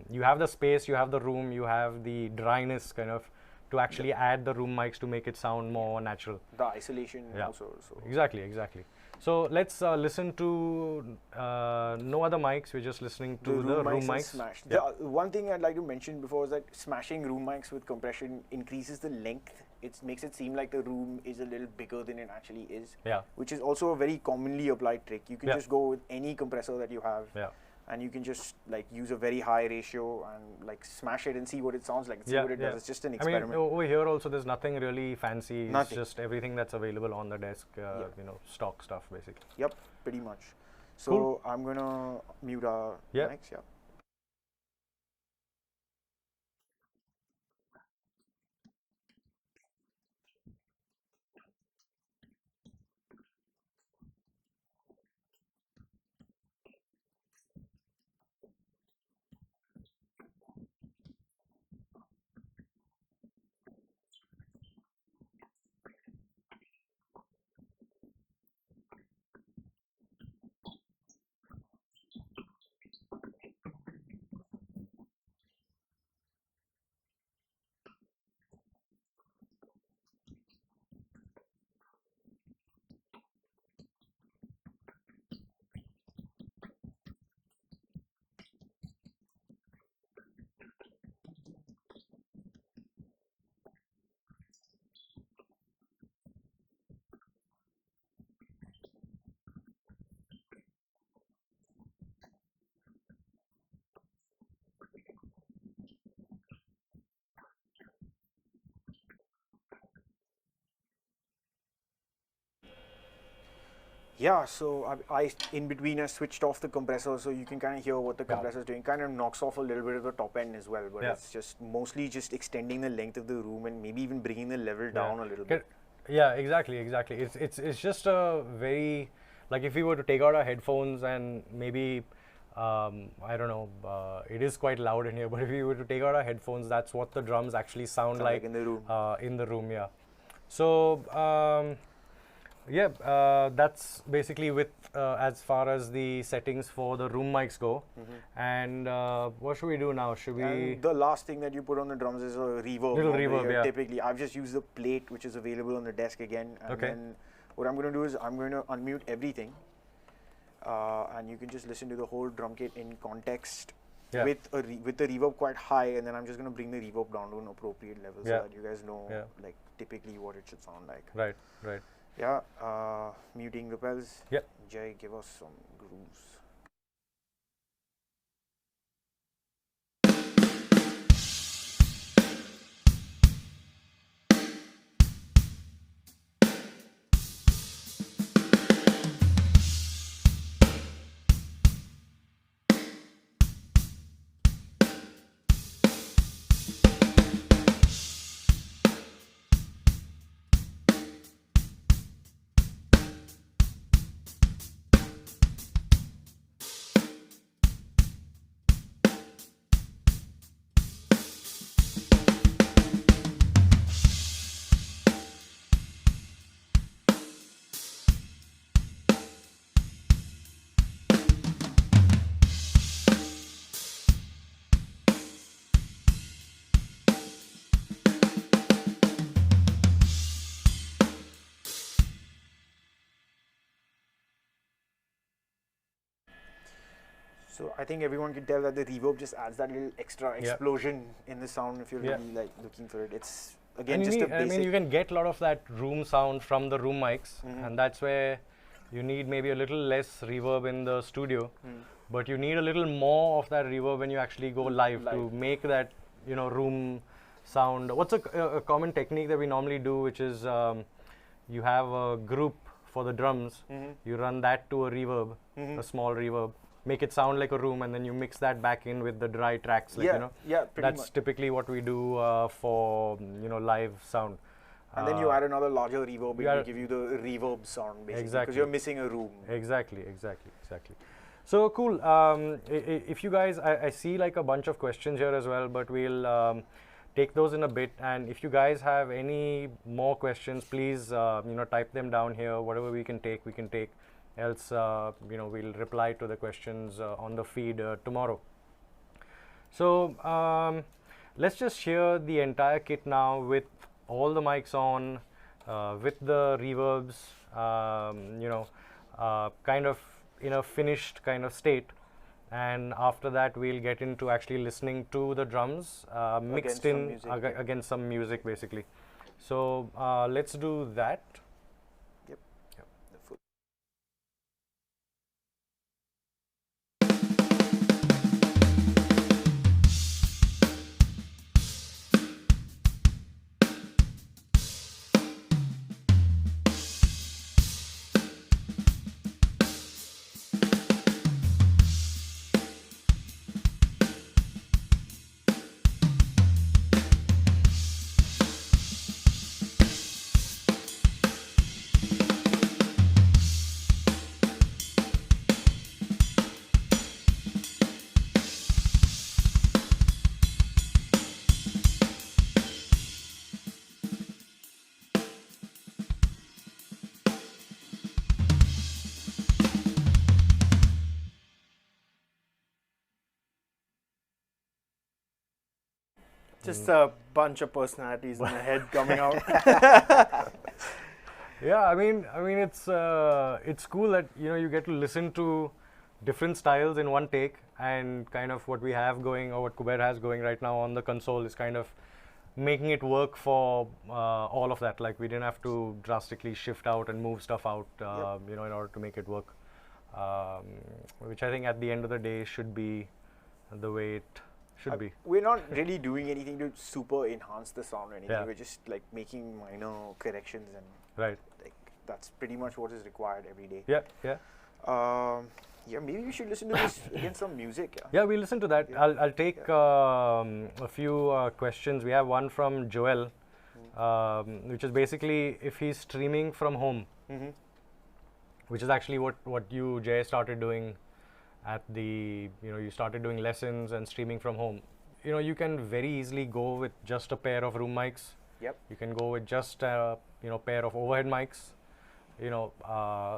you have the space, you have the room, you have the dryness kind of to actually add the room mics to make it sound more natural. The isolation also. So. Exactly, exactly. So let's listen to no other mics. We're just listening to the room mics. Smashed. The one thing I'd like to mention before is that smashing room mics with compression increases the length. It makes it seem like the room is a little bigger than it actually is. Yeah. Which is also a very commonly applied trick. You can just go with any compressor that you have. Yeah. And you can just like use a very high ratio and like smash it and see what it sounds like, see what it does. It's just an experiment. I mean, over here also there's nothing really fancy. Nothing. It's just everything that's available on the desk, you know, stock stuff basically. Yep, pretty much. So cool. I'm gonna mute our mics. Yeah. Yeah, so I in between I switched off the compressor so you can kind of hear what the compressor is doing. Kind of knocks off a little bit of the top end as well, but it's just mostly just extending the length of the room and maybe even bringing the level down a little bit. Yeah, exactly. It's just a very, like if we were to take out our headphones and maybe I don't know, it is quite loud in here, but if we were to take out our headphones, that's what the drums actually sound like in the room. In the room, yeah. So that's basically with as far as the settings for the room mics go. And what should we do now? Should we? And the last thing that you put on the drums is a reverb. Little reverb, yeah. Typically, I've just used the plate which is available on the desk again. And then what I'm going to do is I'm going to unmute everything. And you can just listen to the whole drum kit in context with the reverb quite high, and then I'm just going to bring the reverb down to an appropriate level so that you guys know like typically what it should sound like. Right. Yeah, muting the bells. Yeah. Jai, give us some grooves. I think everyone can tell that the reverb just adds that little extra explosion in the sound if you're really like looking for it. It's again just a basic. I mean, you can get a lot of that room sound from the room mics, and that's where you need maybe a little less reverb in the studio, but you need a little more of that reverb when you actually go live to make that room sound. What's a common technique that we normally do, which is you have a group for the drums, you run that to a reverb, a small reverb, make it sound like a room, and then you mix that back in with the dry tracks. Like, that's much typically what we do for live sound. And then you add another larger reverb and we give you the reverb sound basically, because you're missing a room. Exactly. So cool. If you guys, I see like a bunch of questions here as well, but we'll take those in a bit. And if you guys have any more questions, please type them down here. Whatever we can take, we can take. Else, we'll reply to the questions on the feed tomorrow. So let's just hear the entire kit now with all the mics on, with the reverbs, kind of in a finished kind of state. And after that, we'll get into actually listening to the drums mixed in against some music, basically. So let's do that. Just a bunch of personalities in the head coming out. Yeah, I mean it's cool that you get to listen to different styles in one take, and kind of what we have going, or what Kuber has going right now on the console, is kind of making it work for all of that. Like, we didn't have to drastically shift out and move stuff out, in order to make it work, which I think at the end of the day should be the way it should be. We're not really doing anything to super enhance the sound or anything. We're just like making minor corrections, and like that's pretty much what is required every day. Maybe we should listen to this against some music. Yeah, we'll listen to that. I'll take a few questions. We have one from Joel, which is basically if he's streaming from home, which is actually what you, Jay, started doing at the, you started doing lessons and streaming from home. You can very easily go with just a pair of room mics. You can go with just a pair of overhead mics.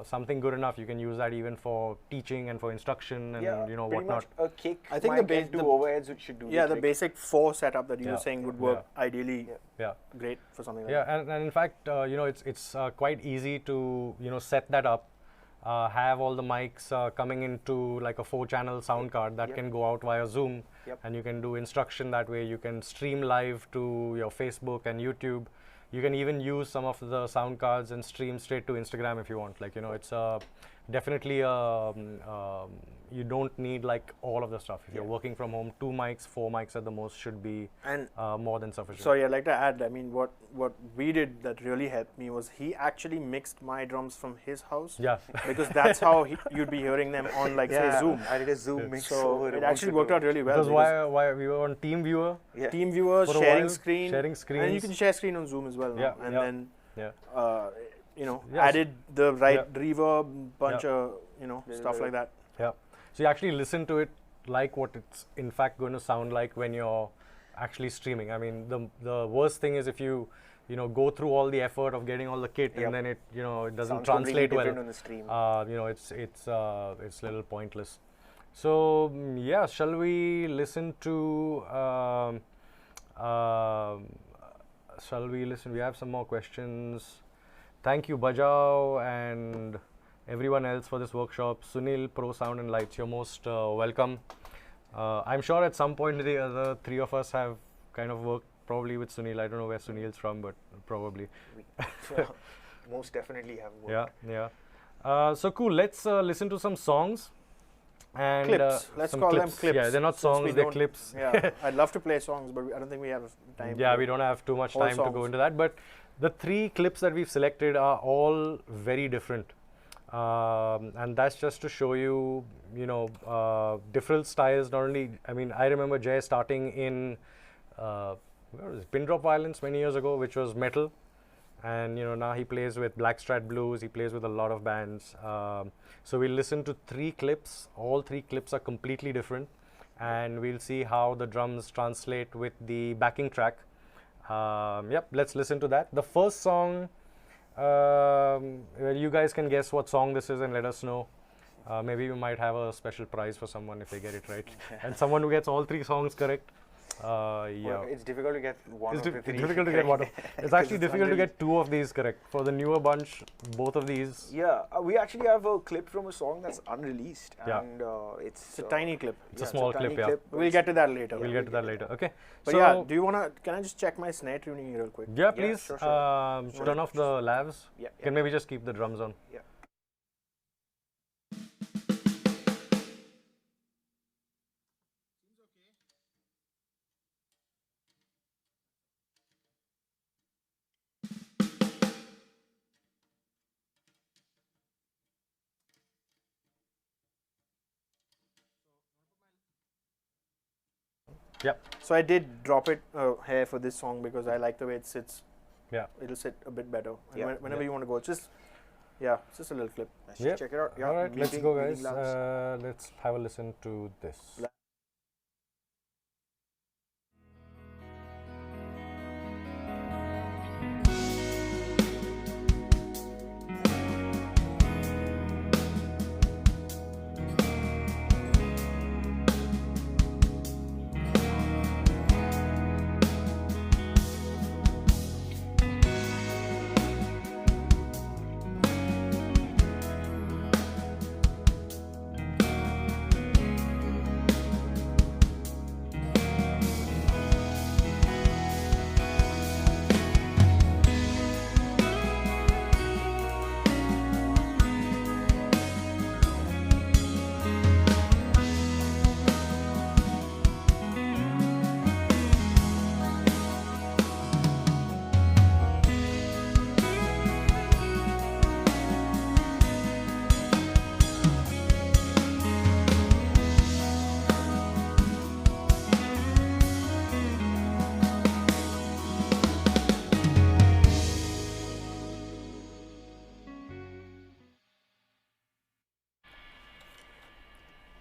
Something good enough. You can use that even for teaching and for instruction and whatnot. A kick. I think the overheads which should do. Yeah, the basic 4 setup that you were saying would work ideally. Great for something like that. And in fact, it's quite easy to set that up. Have all the mics coming into like a 4-channel sound card that can go out via Zoom, and you can do instruction that way. You can stream live to your Facebook and YouTube. You can even use some of the sound cards and stream straight to Instagram if you want. Like, it's definitely you don't need like all of the stuff. If you're working from home, 2 mics, 4 mics at the most should be more than sufficient. Sorry, I'd like to add, I mean, what we did that really helped me was he actually mixed my drums from his house. Because that's how you'd be hearing them on, like, say, Zoom. I did a Zoom mix. So it actually worked out really well. Because why we were on TeamViewer? TeamViewer, sharing screens. And you can share screen on Zoom as well now. And then, Yes. added the right reverb, bunch of, stuff like that. So you actually listen to it like what it's in fact going to sound like when you're actually streaming. I mean, the worst thing is if you go through all the effort of getting all the kit and then it it doesn't translate well. On the stream. It's a little pointless. So shall we listen to? Shall we listen? We have some more questions. Thank you, Bajaao and everyone else for this workshop. Sunil, Pro Sound and Lights, you're most welcome. I'm sure at some point the other three of us have kind of worked probably with Sunil. I don't know where Sunil's from, but probably. Most definitely have worked. Yeah. So cool. Let's listen to some songs. And Clips. Let's some call clips. them clips. Yeah, they're not since songs, we they're don't- clips. Yeah, I'd love to play songs, but I don't think we have time. Yeah, to we do don't have too much whole time to go songs. into that. But the three clips that we've selected are all very different. And that's just to show you, different styles. Not only, I mean, I remember Jai starting in where was it? Pin Drop Violence many years ago, which was metal. And now he plays with Blackstratblues. He plays with a lot of bands. So we'll listen to three clips. All three clips are completely different, and we'll see how the drums translate with the backing track. Yep, let's listen to that. The first song, you guys can guess what song this is and let us know. Maybe we might have a special prize for someone if they get it right, and someone who gets all three songs correct. Well, it's difficult to get one of the three. Difficult to get one. It's actually it's difficult to unreleased. get two of these correct. For the newer bunch, both of these. Yeah, we actually have a clip from a song that's unreleased, Yeah. and it's It's a tiny clip. It's a small tiny clip, yeah. but We'll get to that later. We'll get to that later. Okay. But so yeah, do you wanna? Can I just check my snare tuning real quick? yeah, please sure. turn off the lavs. Yeah, Can maybe just keep the drums on. yeah. Yep. So I did drop it here for this song because I like the way it sits. Yeah. It'll sit a bit better. And Yeah. whenever Yeah. you want to go, it's just a little clip. Let's Yeah. check it out. Yeah, All right, let's meeting- go, meeting guys. labs. Let's have a listen to this.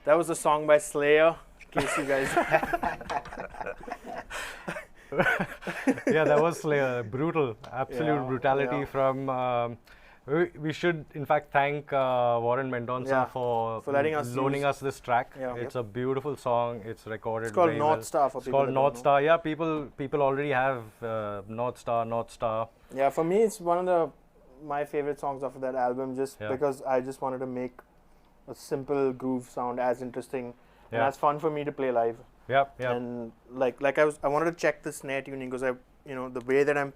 That was a song by Slayer. In case you guys. Yeah, that was brutal, absolute Yeah, brutality yeah. from. We should, in fact, thank Warren Mendonsa Yeah, for letting us loaning use- us this track. Yeah. It's a beautiful song. It's recorded. It's called very well. Northstar for It's people called that don't know. Northstar. Yeah, people already have Northstar. Yeah, for me, it's one of my favorite songs off of that album, just Yeah. because I just wanted to make a simple groove sound as interesting and Yeah. as fun for me to play live. Yep. And I wanted to check the snare tuning because the way that I'm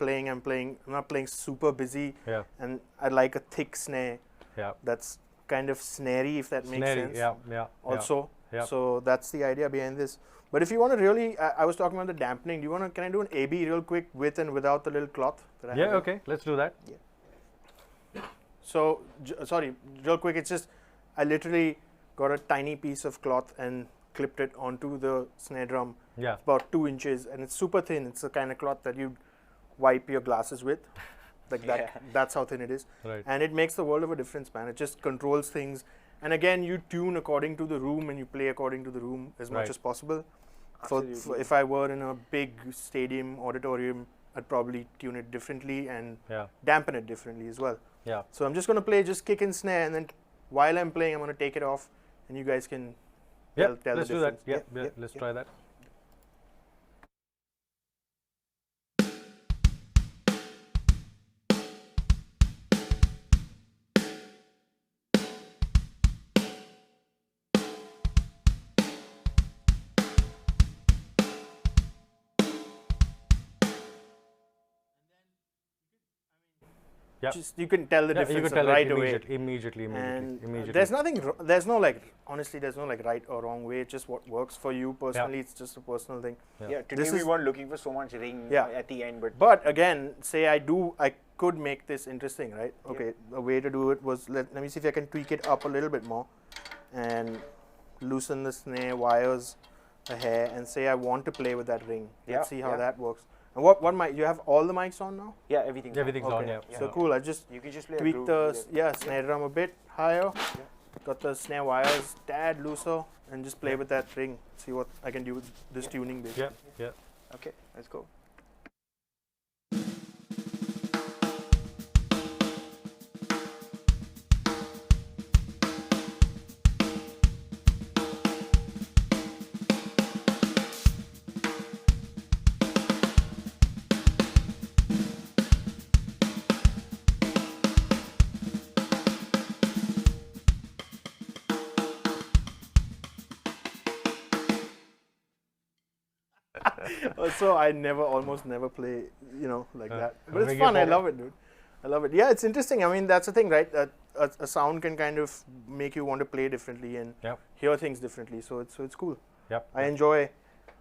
not playing super busy, Yeah. and I like a thick snare Yeah. that's kind of snarey, if that makes Snarey, sense. yeah. Also, Yeah. so that's the idea behind this. But if you want to really, I was talking about the dampening. Can I do an AB real quick with and without the little cloth that I Yeah. have here? Okay. Let's do that. So, sorry, real quick, it's just, I literally got a tiny piece of cloth and clipped it onto the snare drum. Yeah. It's about 2 inches and it's super thin. It's the kind of cloth that you wipe your glasses with. Like that, Yeah. that's how thin it is. Right. And it makes the world of a difference, man. It just controls things. And again, you tune according to the room and you play according to the room as much Right. as possible. Absolutely. If I were in a big stadium, auditorium, I'd probably tune it differently and Yeah. dampen it differently as well. Yeah. So I'm just going to play just kick and snare, and then while I'm playing, I'm going to take it off, and you guys can Yeah. tell Let's the do that. difference. Yeah. Let's try that. Yeah. just you can tell the Yeah, you difference could tell right it away. immediately. And there's nothing, there's no like, honestly, there's no like right or wrong way. It's just what works for you personally. It's just a personal thing. Yeah, today we weren't looking for so much ring at the end, But again, say I could make this interesting, right? Okay, the way to do it was, let me see if I can tweak it up a little bit more and loosen the snare wires, the hair, and say I want to play with that ring. Let's see how that works. And what mic? You have all the mics on now? Yeah, everything's on. Yeah. So cool. I just you can just play tweak the snare drum a bit higher. Got the snare wires tad looser, and just play with that ring. See what I can do with this tuning bit. Yeah. Okay, let's go. So I almost never play, like that. But it's make fun. it I love it, dude. I love it. Yeah, it's interesting. I mean, that's the thing, right? A sound can kind of make you want to play differently and hear things differently. So it's cool. Yep. I enjoy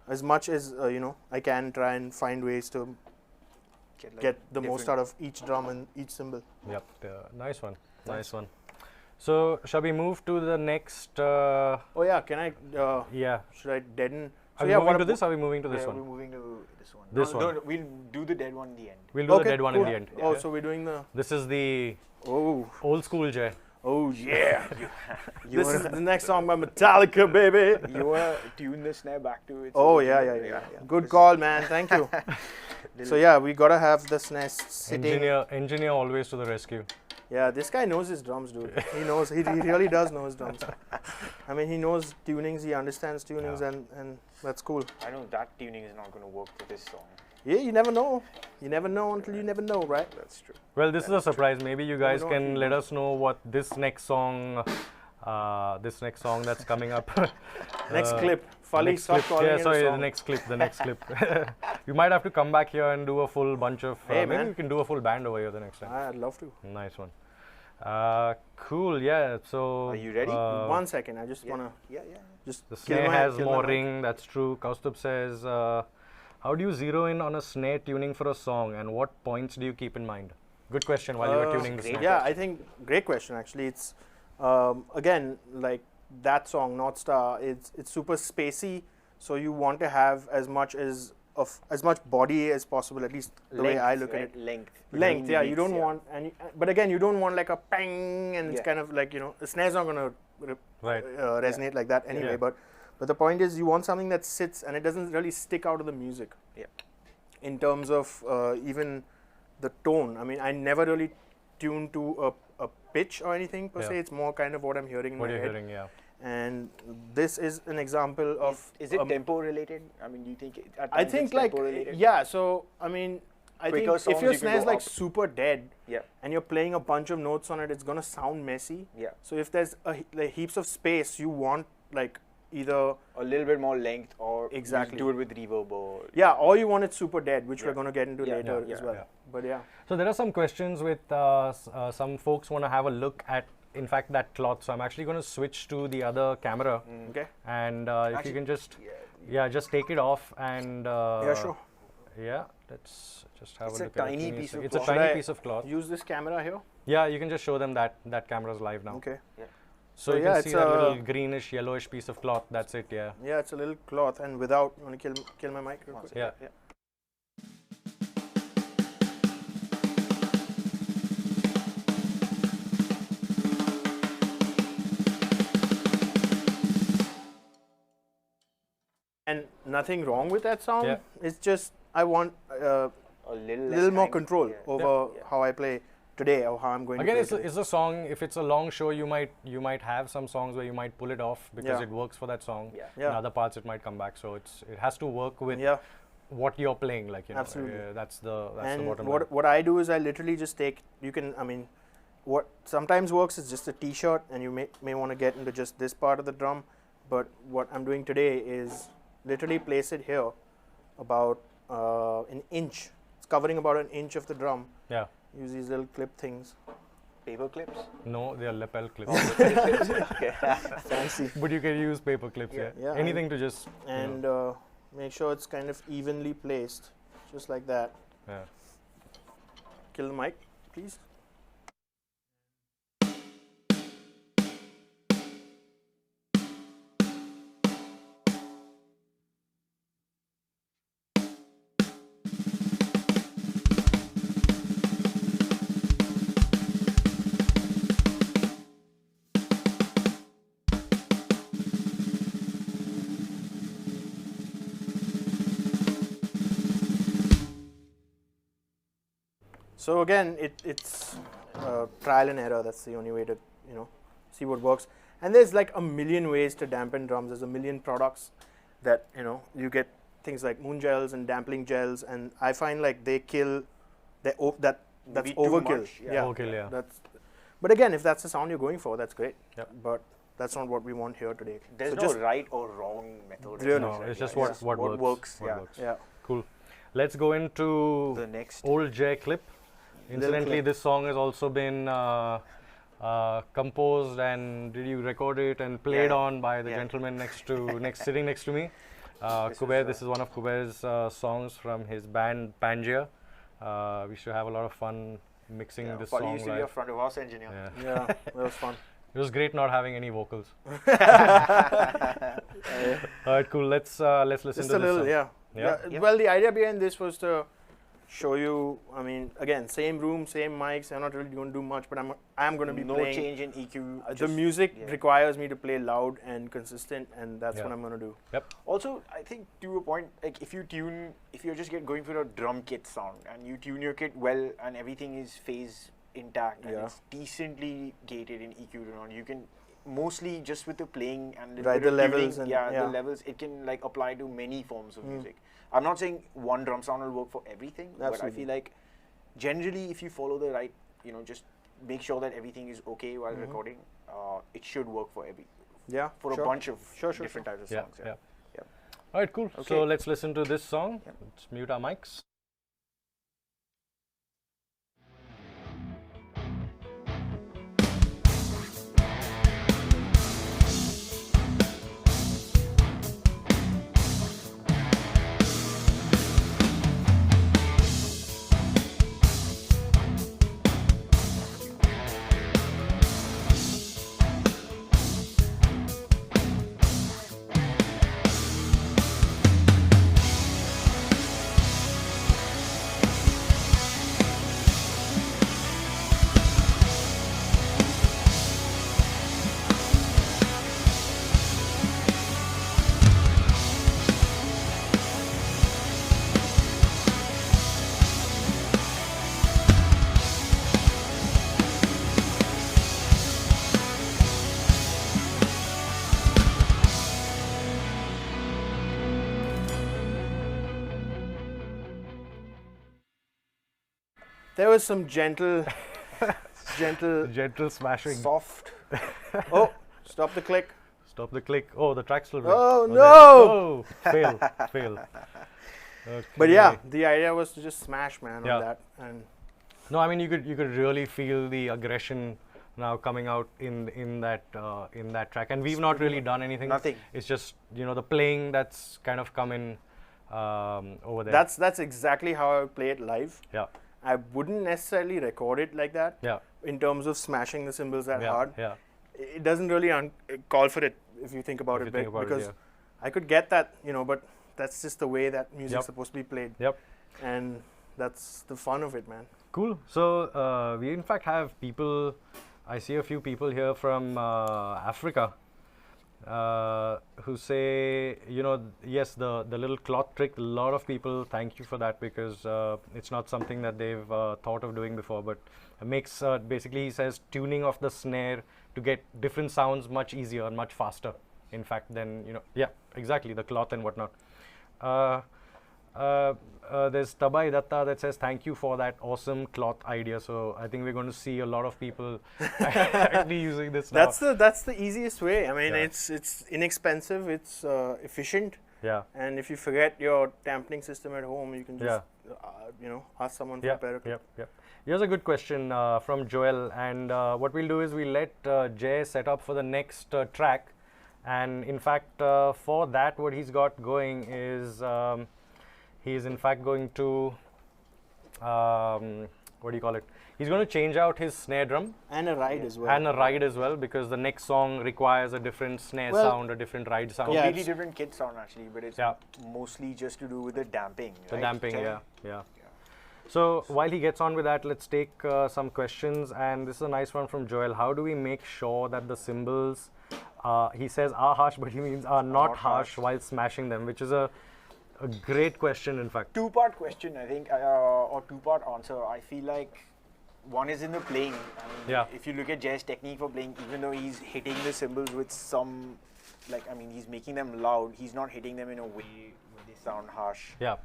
as much as I can try and find ways to get the most out of each drum and each cymbal. Yep. Nice one. Nice one. So shall we move to the next? Oh yeah. Can I? Yeah. Should I deaden? Are we moving to this? Or are we moving to this one? We're moving to this one. This one. No, we'll do the dead one in the end. We'll do the dead one in the end. Oh, so we're doing the. This is the old school Jai. Oh yeah. This is the next song by Metallica, baby. You wanna tune the snare back to it? Oh yeah. Good call, man. Thank you. So yeah, we gotta have the snare sitting. Engineer always to the rescue. Yeah, this guy knows his drums, dude. He knows. He really does know his drums. I mean, he knows tunings. He understands tunings, and that's cool. I know that tuning is not going to work for this song. Yeah, you never know. You never know until you never know, right? That's true. Well, this is a surprise. Maybe you guys can let us know what this next song that's coming up. Next clip. Fali, stop calling it a sorry, song. the next clip. We might have to come back here and do a full bunch of. Hey, maybe man. we can do a full band over here the next time. I'd love to. Nice one. Cool. Yeah. So. Are you ready? 1 second. I just wanna. Yeah. Just The kill snare my- has kill my more mic. ring. That's true. Kaustubh says, how do you zero in on a snare tuning for a song, and what points do you keep in mind? Good question. While you were tuning the snare. Yeah, I think great question. Actually, it's again like that song Northstar. It's super spacey, so you want to have as much body as possible. At least the way I look at it. Length. Yeah, you don't want any. But again, you don't want like a pang, and it's kind of like the snare's not gonna resonate like that anyway. Yeah. But the point is, you want something that sits and it doesn't really stick out of the music. Yeah. In terms of even the tone. I mean, I never really tune to a pitch or anything per se. It's more kind of what I'm hearing in my head. Hearing, yeah. And this is an example of. Is it tempo related? I mean, do you think? I think like yeah. So I mean, I think if your snare's like super dead, and you're playing a bunch of notes on it, it's gonna sound messy. Yeah. So if there's like heaps of space, you want like either a little bit more length or exactly do it with reverb or or you want it super dead, which we're gonna get into later as well. But yeah. So there are some questions with some folks want to have a look at. In fact, that cloth. So I'm actually going to switch to the other camera. Okay. And if you can just, just take it off and. Sure. Yeah, let's just have it's a look a at tiny it. piece of it's cloth. a tiny piece of cloth. Use this camera here. Yeah, you can just show them that camera's live now. Okay. Yeah. So you can see that little greenish, yellowish piece of cloth. That's it. Yeah. Yeah, it's a little cloth, and without. You want to kill my mic real quick? Yeah. And nothing wrong with that sound. Yeah. It's just I want a little more control over how I play today or how I'm going to play. Again, it's a song. If it's a long show, you might have some songs where you might pull it off because it works for that song. In other parts, it might come back. So it has to work with what you're playing. Like absolutely. That's the and bottom line. What I do is I literally just take. What sometimes works is just a T-shirt, and you may want to get into just this part of the drum. But what I'm doing today is literally place it here about an inch. It's covering about an inch of the drum. Yeah. Use these little clip things. Paper clips? No, they are lapel clips. Okay. Fancy. But you can use paper clips, yeah. Yeah, Anything to just, And make sure it's kind of evenly placed, just like that. yeah. Kill the mic, please. So again, it's trial and error. That's the only way to see what works. And there's like a million ways to dampen drums. There's a million products that you get things like moon gels and damping gels, and I find like they kill that's Maybe too overkill. much, yeah. Overkill, yeah. But again, if that's the sound you're going for, that's great. Yep. But that's not what we want here today. There's So no just right or wrong method. Really, No, it's just Yeah, what works. What yeah. works. yeah. Cool. Let's go into The next. old Jai clip. Incidentally, clip. this song has also been composed and did you record it and played Yeah. on by the Yeah. gentleman sitting next to me. This Kuber, is, this is one of Kuber's songs from his band Pangea. We used to have a lot of fun mixing Yeah, this Polly song used to be a live. front of house engineer. Yeah. Yeah, that was fun. It was great not having any vocals. Alright, cool. Let's listen Just to a this little, song. yeah. Yeah. Yeah. Well, the idea behind this was to show you. I mean, again, same room, same mics. I'm not really going to do much, but I'm going to be No playing. change in EQ. The just- music yeah. requires me to play loud and consistent, and that's Yeah. what I'm going to do. Also, I think to a point, like if you're just going for a drum kit sound and you tune your kit well and everything is phase intact and Yeah. it's decently gated in EQ and on, you can mostly just with the playing and little Right, bit the of levels tuning, and- the yeah. levels, it can like apply to many forms of music. I'm not saying one drum sound will work for everything, but I Absolutely. feel like generally if you follow the right, just make sure that everything is okay while recording, it should work for Yeah, for sure. a bunch of Sure, different types of Yeah, songs. yeah. Yeah. Alright, cool. Okay. So let's listen to this song. Yeah. Let's mute our mics. There was some gentle. Gentle smashing. Soft. Oh, stop the click. Stop the click. Oh, the track's still Oh, running. no! Oh, fail. Okay. But yeah, the idea was to just smash, man, Yeah. on that. And No, I mean you could really feel the aggression now coming out in that track, and we've not really done anything. Nothing. It's just the playing that's kind of come in over there. that's exactly how I would play it live. yeah, I wouldn't necessarily record it like that. yeah, In terms of smashing the cymbals that yeah, hard. yeah. It doesn't really call for it if you think about If it, you think about it, because yeah. I could get that, but that's just the way that music's Yep. supposed to be played. Yep. And that's the fun of it, man. Cool. So we in fact have people. I see a few people here from Africa who say, yes, the little cloth trick. A lot of people thank you for that because it's not something that they've thought of doing before. But it makes basically he says tuning of the snare to get different sounds much easier and much faster. In fact, than yeah, exactly the cloth and whatnot. There's Tabai Datta that says thank you for that awesome cloth idea. So I think we're going to see a lot of people actually using this now. That's the easiest way. I mean, Yeah. it's inexpensive, it's efficient, Yeah. And if you forget your dampening system at home, you can just ask someone for a pair of Yep. Here's a good question from Joel, and what we'll do is we'll let Jay set up for the next track, and in fact for that what he's got going is he's in fact going to what do you call it? He's going to change out his snare drum and a ride as well. and a ride as well, because the next song requires a different snare sound, a different ride sound. Completely different kit sound actually, but it's mostly just to do with the damping. The right? damping, yeah. So while he gets on with that, let's take some questions, and this is a nice one from Joel. How do we make sure that the cymbals, he says are harsh, but he means are not harsh while smashing them, which is a great question, in fact. Two-part question, I think, or two-part answer. I feel like one is in the playing. I mean, if you look at Jay's technique for playing, even though he's hitting the cymbals with some, he's making them loud, he's not hitting them in a way where they sound harsh. Yeah.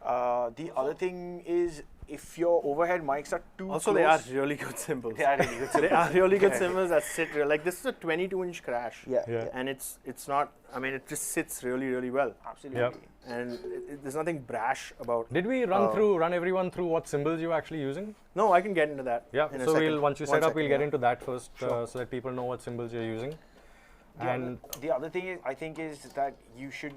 The other thing is, if your overhead mics are too also, close, they are really good cymbals. They are really good cymbals. They are really good cymbals that sit real. Like this is a 22-inch crash. Yeah. And it's not. I mean, it just sits really well. Absolutely. Yep. And there's nothing brash about. Did we run everyone through what cymbals you're actually using? No, I can get into that. Yeah. In a So second. once you set up, we'll get into that first, Sure. so that people know what cymbals you're using. The other thing is, I think, is that you should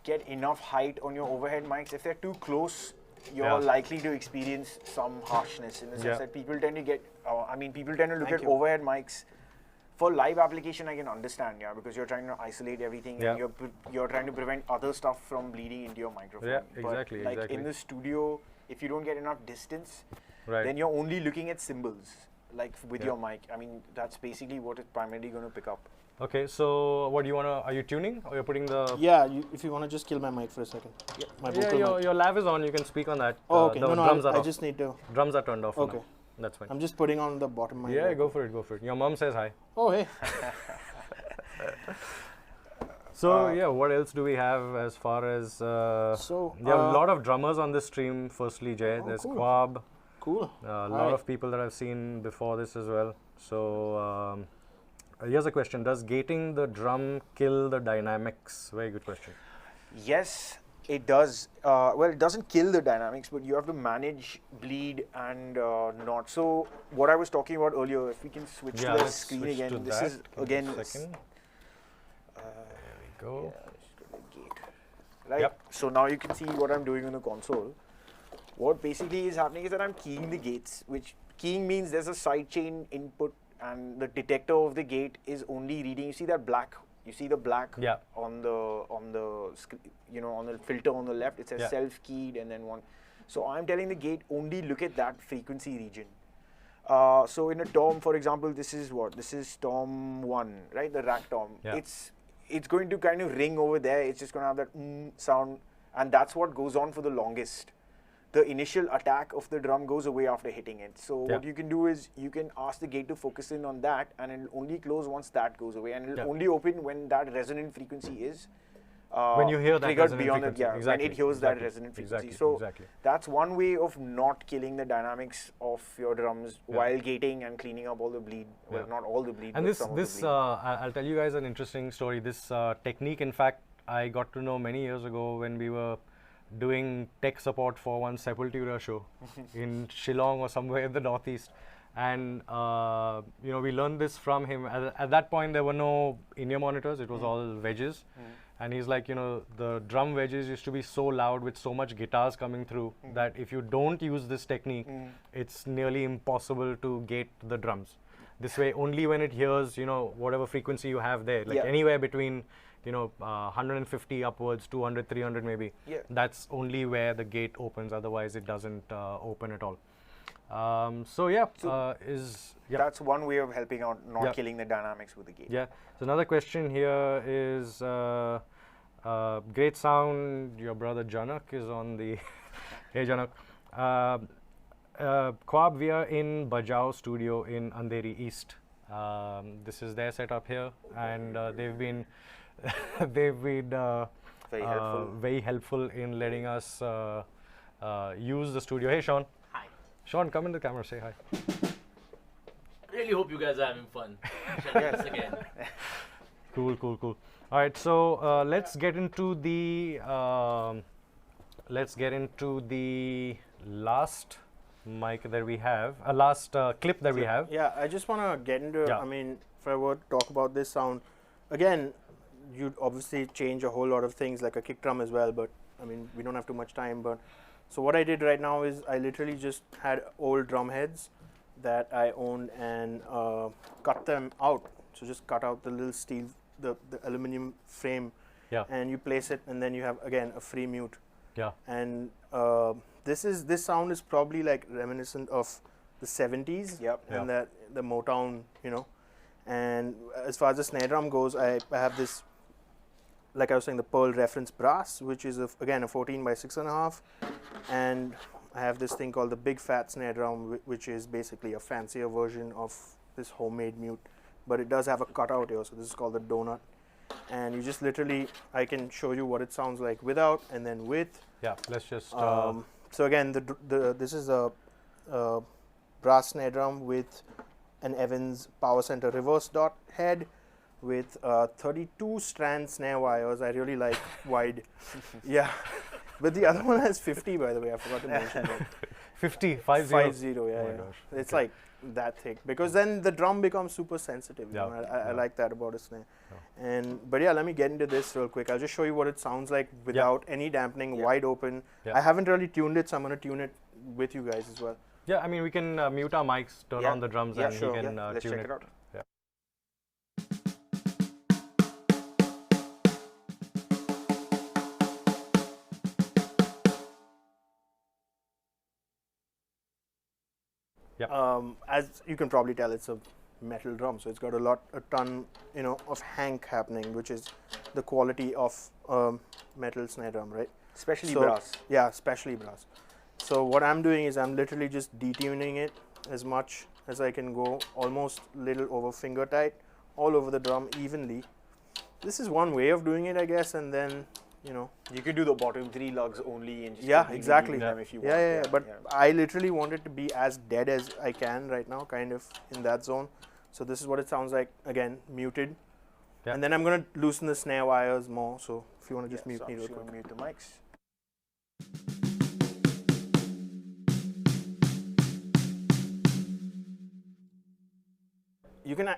get enough height on your overhead mics. If they're too close, you're likely to experience some harshness in the sense that people tend to get. People tend to look at overhead mics. For live application, I can understand, because you're trying to isolate everything and you're trying to prevent other stuff from bleeding into your microphone. Yeah, but exactly. in the studio, if you don't get enough distance, Right. then you're only looking at cymbals, with your mic. I mean, that's basically what it's primarily going to pick up. Okay, so what do you want to, are you tuning or you're putting the... Yeah, if you want to just kill my mic for a second. My vocal mic. Your lav is on, you can speak on that. Oh, okay. The No, drums are I off. just need to. Drums are turned off for Okay. now. That's fine. I'm just putting on the bottom mic. Yeah, go for it. Your mom says hi. Oh, hey. So what else do we have as far as... we have a lot of drummers on this stream, firstly, Jay. There's cool. Quab. Cool. A lot of people that I've seen before this as well. So here's a question. Does gating the drum kill the dynamics? Very good question. Yes, it does. It doesn't kill the dynamics, but you have to manage bleed and not. So what I was talking about earlier, if we can switch to the screen again. This is again. There we go. Right. Yep. So now you can see what I'm doing on the console. What basically is happening is that I'm keying the gates, which keying means there's a sidechain input, and the detector of the gate is only reading. You see that black? You see the black on the on the filter on the left. It says self-keyed and then one. So I'm telling the gate only look at that frequency region. So in a tom, for example, this is what? This is tom 1, right? The rack tom. Yeah. It's going to kind of ring over there. It's just going to have that sound, and that's what goes on for the longest. The initial attack of the drum goes away after hitting it. So what you can do is you can ask the gate to focus in on that, and it'll only close once that goes away, and it'll only open when that resonant frequency is when you hear that triggered beyond it, when it hears that resonant frequency. So that's one way of not killing the dynamics of your drums while gating and cleaning up all the bleed. Well, not all the bleed, and but some of the bleed. I'll tell you guys an interesting story. This technique, in fact, I got to know many years ago when we were doing tech support for one Sepultura show in Shillong or somewhere in the northeast, and we learned this from him. At that point there were no in-ear monitors, it was all wedges, and he's like, the drum wedges used to be so loud with so much guitars coming through that if you don't use this technique, it's nearly impossible to gate the drums. This way, only when it hears whatever frequency you have there, like anywhere between 150 upwards, 200, 300 maybe. Yeah. That's only where the gate opens. Otherwise, it doesn't open at all. That's one way of helping out, not killing the dynamics with the gate. Yeah. So another question here is great sound. Your brother Janak is on the. Hey Janak. Quab, we are in Bajaao Studio in Andheri East. This is their setup here, and they've been very helpful in letting us use the studio. Hey Sean. Hi. Sean, come in the camera, say hi. Really hope you guys are having fun. Shall we do this again? Cool. All right, so let's get into the last mic that we have, last clip that we have. Yeah, I just want to get into, Yeah. I mean, if I were to talk about this sound, again, you'd obviously change a whole lot of things like a kick drum as well, but I mean, we don't have too much time. But so what I did right now is I literally just had old drum heads that I owned and cut them out. So just cut out the little steel, the aluminum frame, Yeah. and you place it, and then you have again a free mute. Yeah. And this sound is probably like reminiscent of the 70s. Yep. And Yeah. that the Motown, And as far as the snare drum goes, I have this, like I was saying, the Pearl reference brass, which is again a 14 by 6.5, and I have this thing called the big fat snare drum, which is basically a fancier version of this homemade mute, but it does have a cutout here. So this is called the donut, and you just literally, I can show you what it sounds like without and then with. Yeah, let's just. So again, this is a brass snare drum with an Evans Power Center reverse dot head with 32 strand snare wires. I really like wide. Yeah, but the other one has 50, by the way. I forgot to mention that. 50. 50, yeah, Oh my yeah. gosh. It's like that thick, because then the drum becomes super sensitive. Yeah. I like that about a snare. But yeah, let me get into this real quick. I'll just show you what it sounds like without any dampening, wide open. Yeah. I haven't really tuned it, so I'm going to tune it with you guys as well. Yeah, I mean, we can mute our mics, turn on the drums, and sure. we can Let's tune check it. it out. Yeah. As you can probably tell, it's a metal drum, so it's got a ton, of hank happening, which is the quality of metal snare drum, right? Especially So- brass. Yeah, especially brass. So what I'm doing is I'm literally just detuning it as much as I can go, almost little over finger tight, all over the drum evenly. This is one way of doing it, I guess, and then, You could do the bottom 3 lugs only and just yeah, completely exactly. leave them if you Yeah, want. But I literally want it to be as dead as I can right now, kind of in that zone. So this is what it sounds like, again, muted. Yeah. And then I'm going to loosen the snare wires more. So if you want to just mute so me I'm real just quick. going to mute the mics.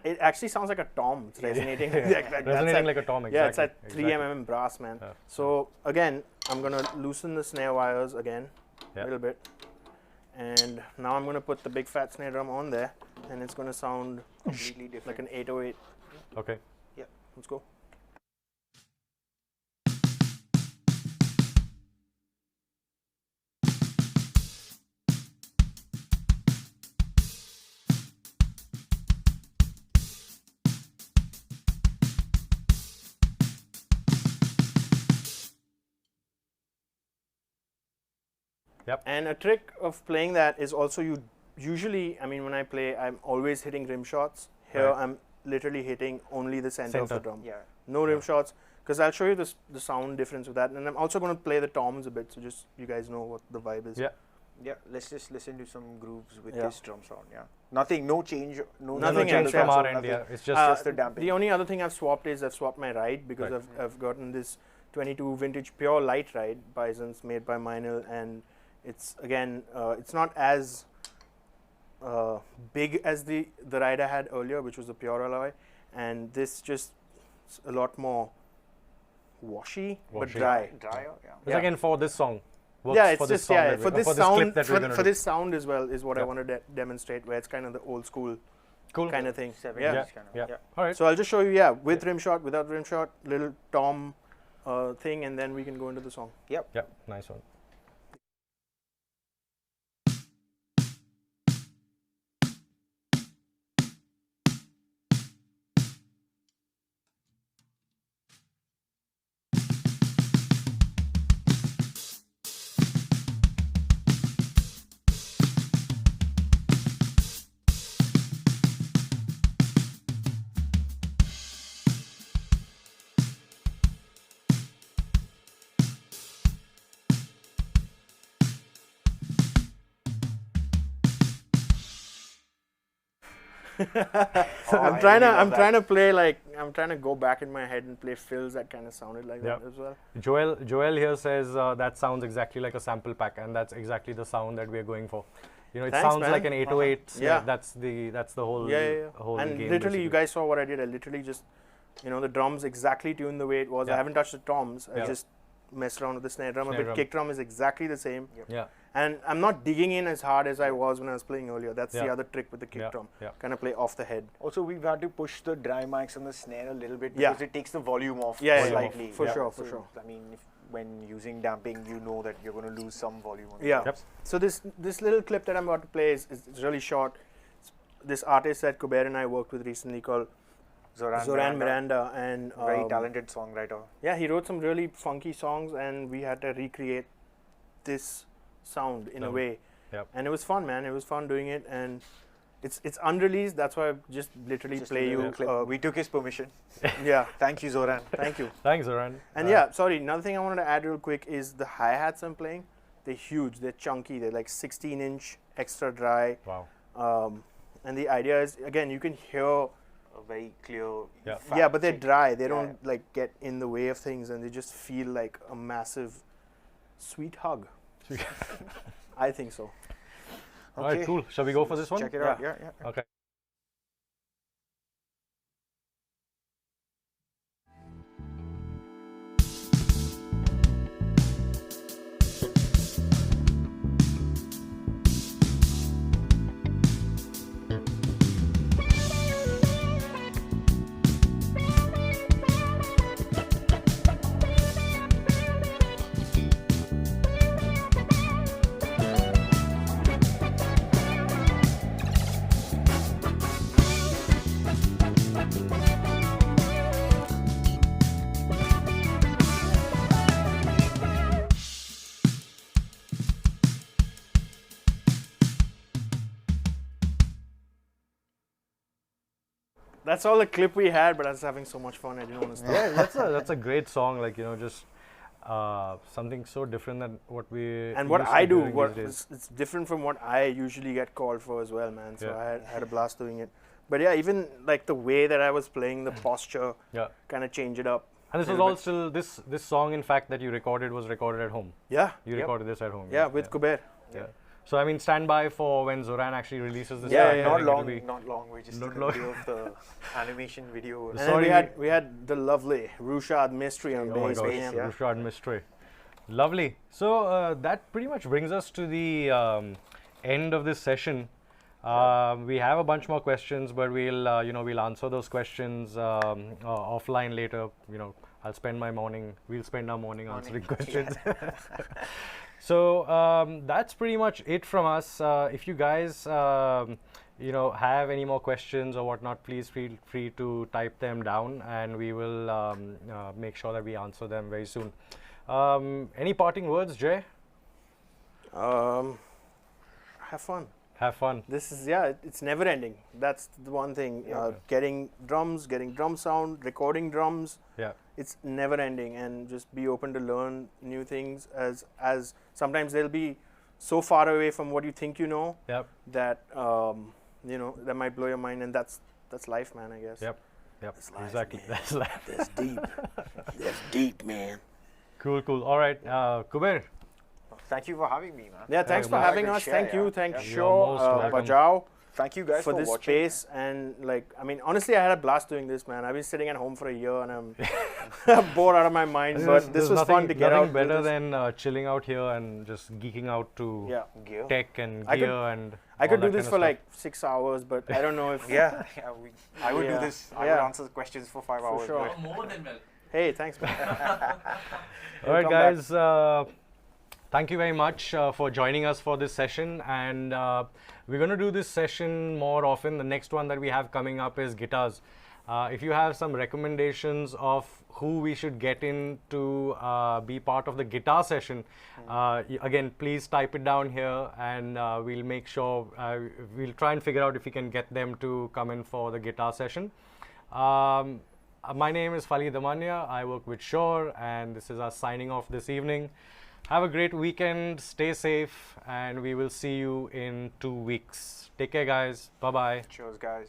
It actually sounds like a tom. It's resonating. Resonating like a tom, exactly. Yeah, it's at 3 exactly. mm brass, man. Yeah. So again, I'm going to loosen the snare wires again, a Yeah. little bit. And now I'm going to put the big fat snare drum on there, and it's going to sound Completely different. like an 808. Okay. Let's go. Yep. And a trick of playing that is also usually, I mean, when I play, I'm always hitting rim shots. Here, Right. I'm literally hitting only the center of the Center. drum. Yeah. No rim shots, because I'll show you the sound difference with that. And I'm also going to play the toms a bit, so just you guys know what the vibe is. Yeah. Yeah, let's just listen to some grooves with Yeah. this drum sound. Yeah. Nothing, no change. Nothing No change else, from yeah. our So end, nothing. yeah. It's just. Just the damping. The only other thing I've swapped is I've swapped my ride, because Right. I've gotten this 22 vintage pure light ride, Bison's, made by Meinl, and it's again, it's not as big as the ride I had earlier, which was the pure alloy, and this just is a lot more washy, but Washy. dry. Drier, yeah. It's again for this song. Works Yeah, it's for this just song yeah, that for we- this for this sound clip that we're gonna for do. this sound as well is what I Yeah. want to demonstrate, where it's kind of the old school Cool. kind of thing. 70s Yeah. kind of. Yeah. All right. So I'll just show you, with rim shot, without rim shot, little tom thing, and then we can go into the song. Yeah. Nice one. I'm trying to play like I'm trying to go back in my head and play fills that kind of sounded like that as well. Joel here says that sounds exactly like a sample pack, and that's exactly the sound that we're going for. You know, it Thanks, sounds man. like an 808. Yeah. That's the whole whole And game. literally, basically. you guys saw what I did. I literally just, you know, the drums exactly tuned the way it was. I haven't touched the toms. I just messed around with the snare drum. Kick drum is exactly the same. Yeah. And I'm not digging in as hard as I was when I was playing earlier. That's the other trick with the kick drum. Kind of play off the head. Also, we've had to push the dry mics on the snare a little bit because it takes the volume off slightly. For sure. I mean, when using damping, you know that you're going to lose some volume on the drums. So this little clip that I'm about to play is really short. This artist that Kuber and I worked with recently called Zohran Miranda, and very talented songwriter. Yeah, he wrote some really funky songs, and we had to recreate this sound in a way. And it was fun, man. It was fun doing it, and it's unreleased. That's why I just literally play you. We took his permission. Yeah. Thank you, Zohran. Thank you. Thanks, Zohran. And sorry, another thing I wanted to add real quick is the hi-hats I'm playing. They're huge. They're chunky. They're like 16-inch extra dry. Wow. And the idea is, again, you can hear a very clear. Yeah, but they're dry. They don't like get in the way of things, and they just feel like a massive, sweet hug. I think so. Okay. All right, cool. Shall we go for this one? Check it out. Yeah. Okay. That's all the clip we had, but I was having so much fun. I didn't want to stop. Yeah, that's a great song. Like, you know, just something so different than what we. And what I do, it's different from what I usually get called for as well, man. So I had a blast doing it. But yeah, even like the way that I was playing, the posture, kind of change it up. And this was all still this song, in fact, that you recorded was recorded at home. Yeah. You recorded this at home. Yeah, with Kuber. Yeah. So I mean, stand by for when Zohran actually releases this. Not long. We're just in the middle of the animation video. And we had the lovely Rushad Mystery on bass. Oh my gosh, Rushad Mystery. Lovely. So that pretty much brings us to the end of this session. We have a bunch more questions, but we'll answer those questions offline later. You know, we'll spend our morning answering questions. So that's pretty much it from us. If you guys have any more questions or whatnot, please feel free to type them down, and we will make sure that we answer them very soon. Any parting words, Jay? Have fun. Have fun. This is it's never ending. That's the one thing. Getting drums, getting drum sound, recording drums. Yeah. It's never ending, and just be open to learn new things. As sometimes they'll be so far away from what you think you know. Yep. That that might blow your mind, and that's life, man. I guess. Yep. That's life, Exactly. Man. That's life. That's deep. That's deep, man. Cool. All right, Kuber. Thank you for having me, man. Yeah, thanks for having us. Thank you. Thanks, You're Shure, most welcome. Bajaao. Thank you guys for this watching. space, and honestly, I had a blast doing this, man. I've been sitting at home for a year, and I'm bored out of my mind. But this was fun to get out. Nothing better than chilling out here and just geeking out to tech and gear and. I could do this for like 6 hours, but I don't know if. I would do this. I would answer the questions for 5 hours. Sure. More than well. Hey, thanks, man. All right, guys. Thank you very much for joining us for this session, and we're going to do this session more often. The next one that we have coming up is guitars. If you have some recommendations of who we should get in to be part of the guitar session, again, please type it down here, and we'll make sure, we'll try and figure out if we can get them to come in for the guitar session. My name is Fali Damania. I work with Shure, and this is us signing off this evening. Have a great weekend, stay safe, and we will see you in 2 weeks. Take care, guys. Bye-bye. Cheers, guys.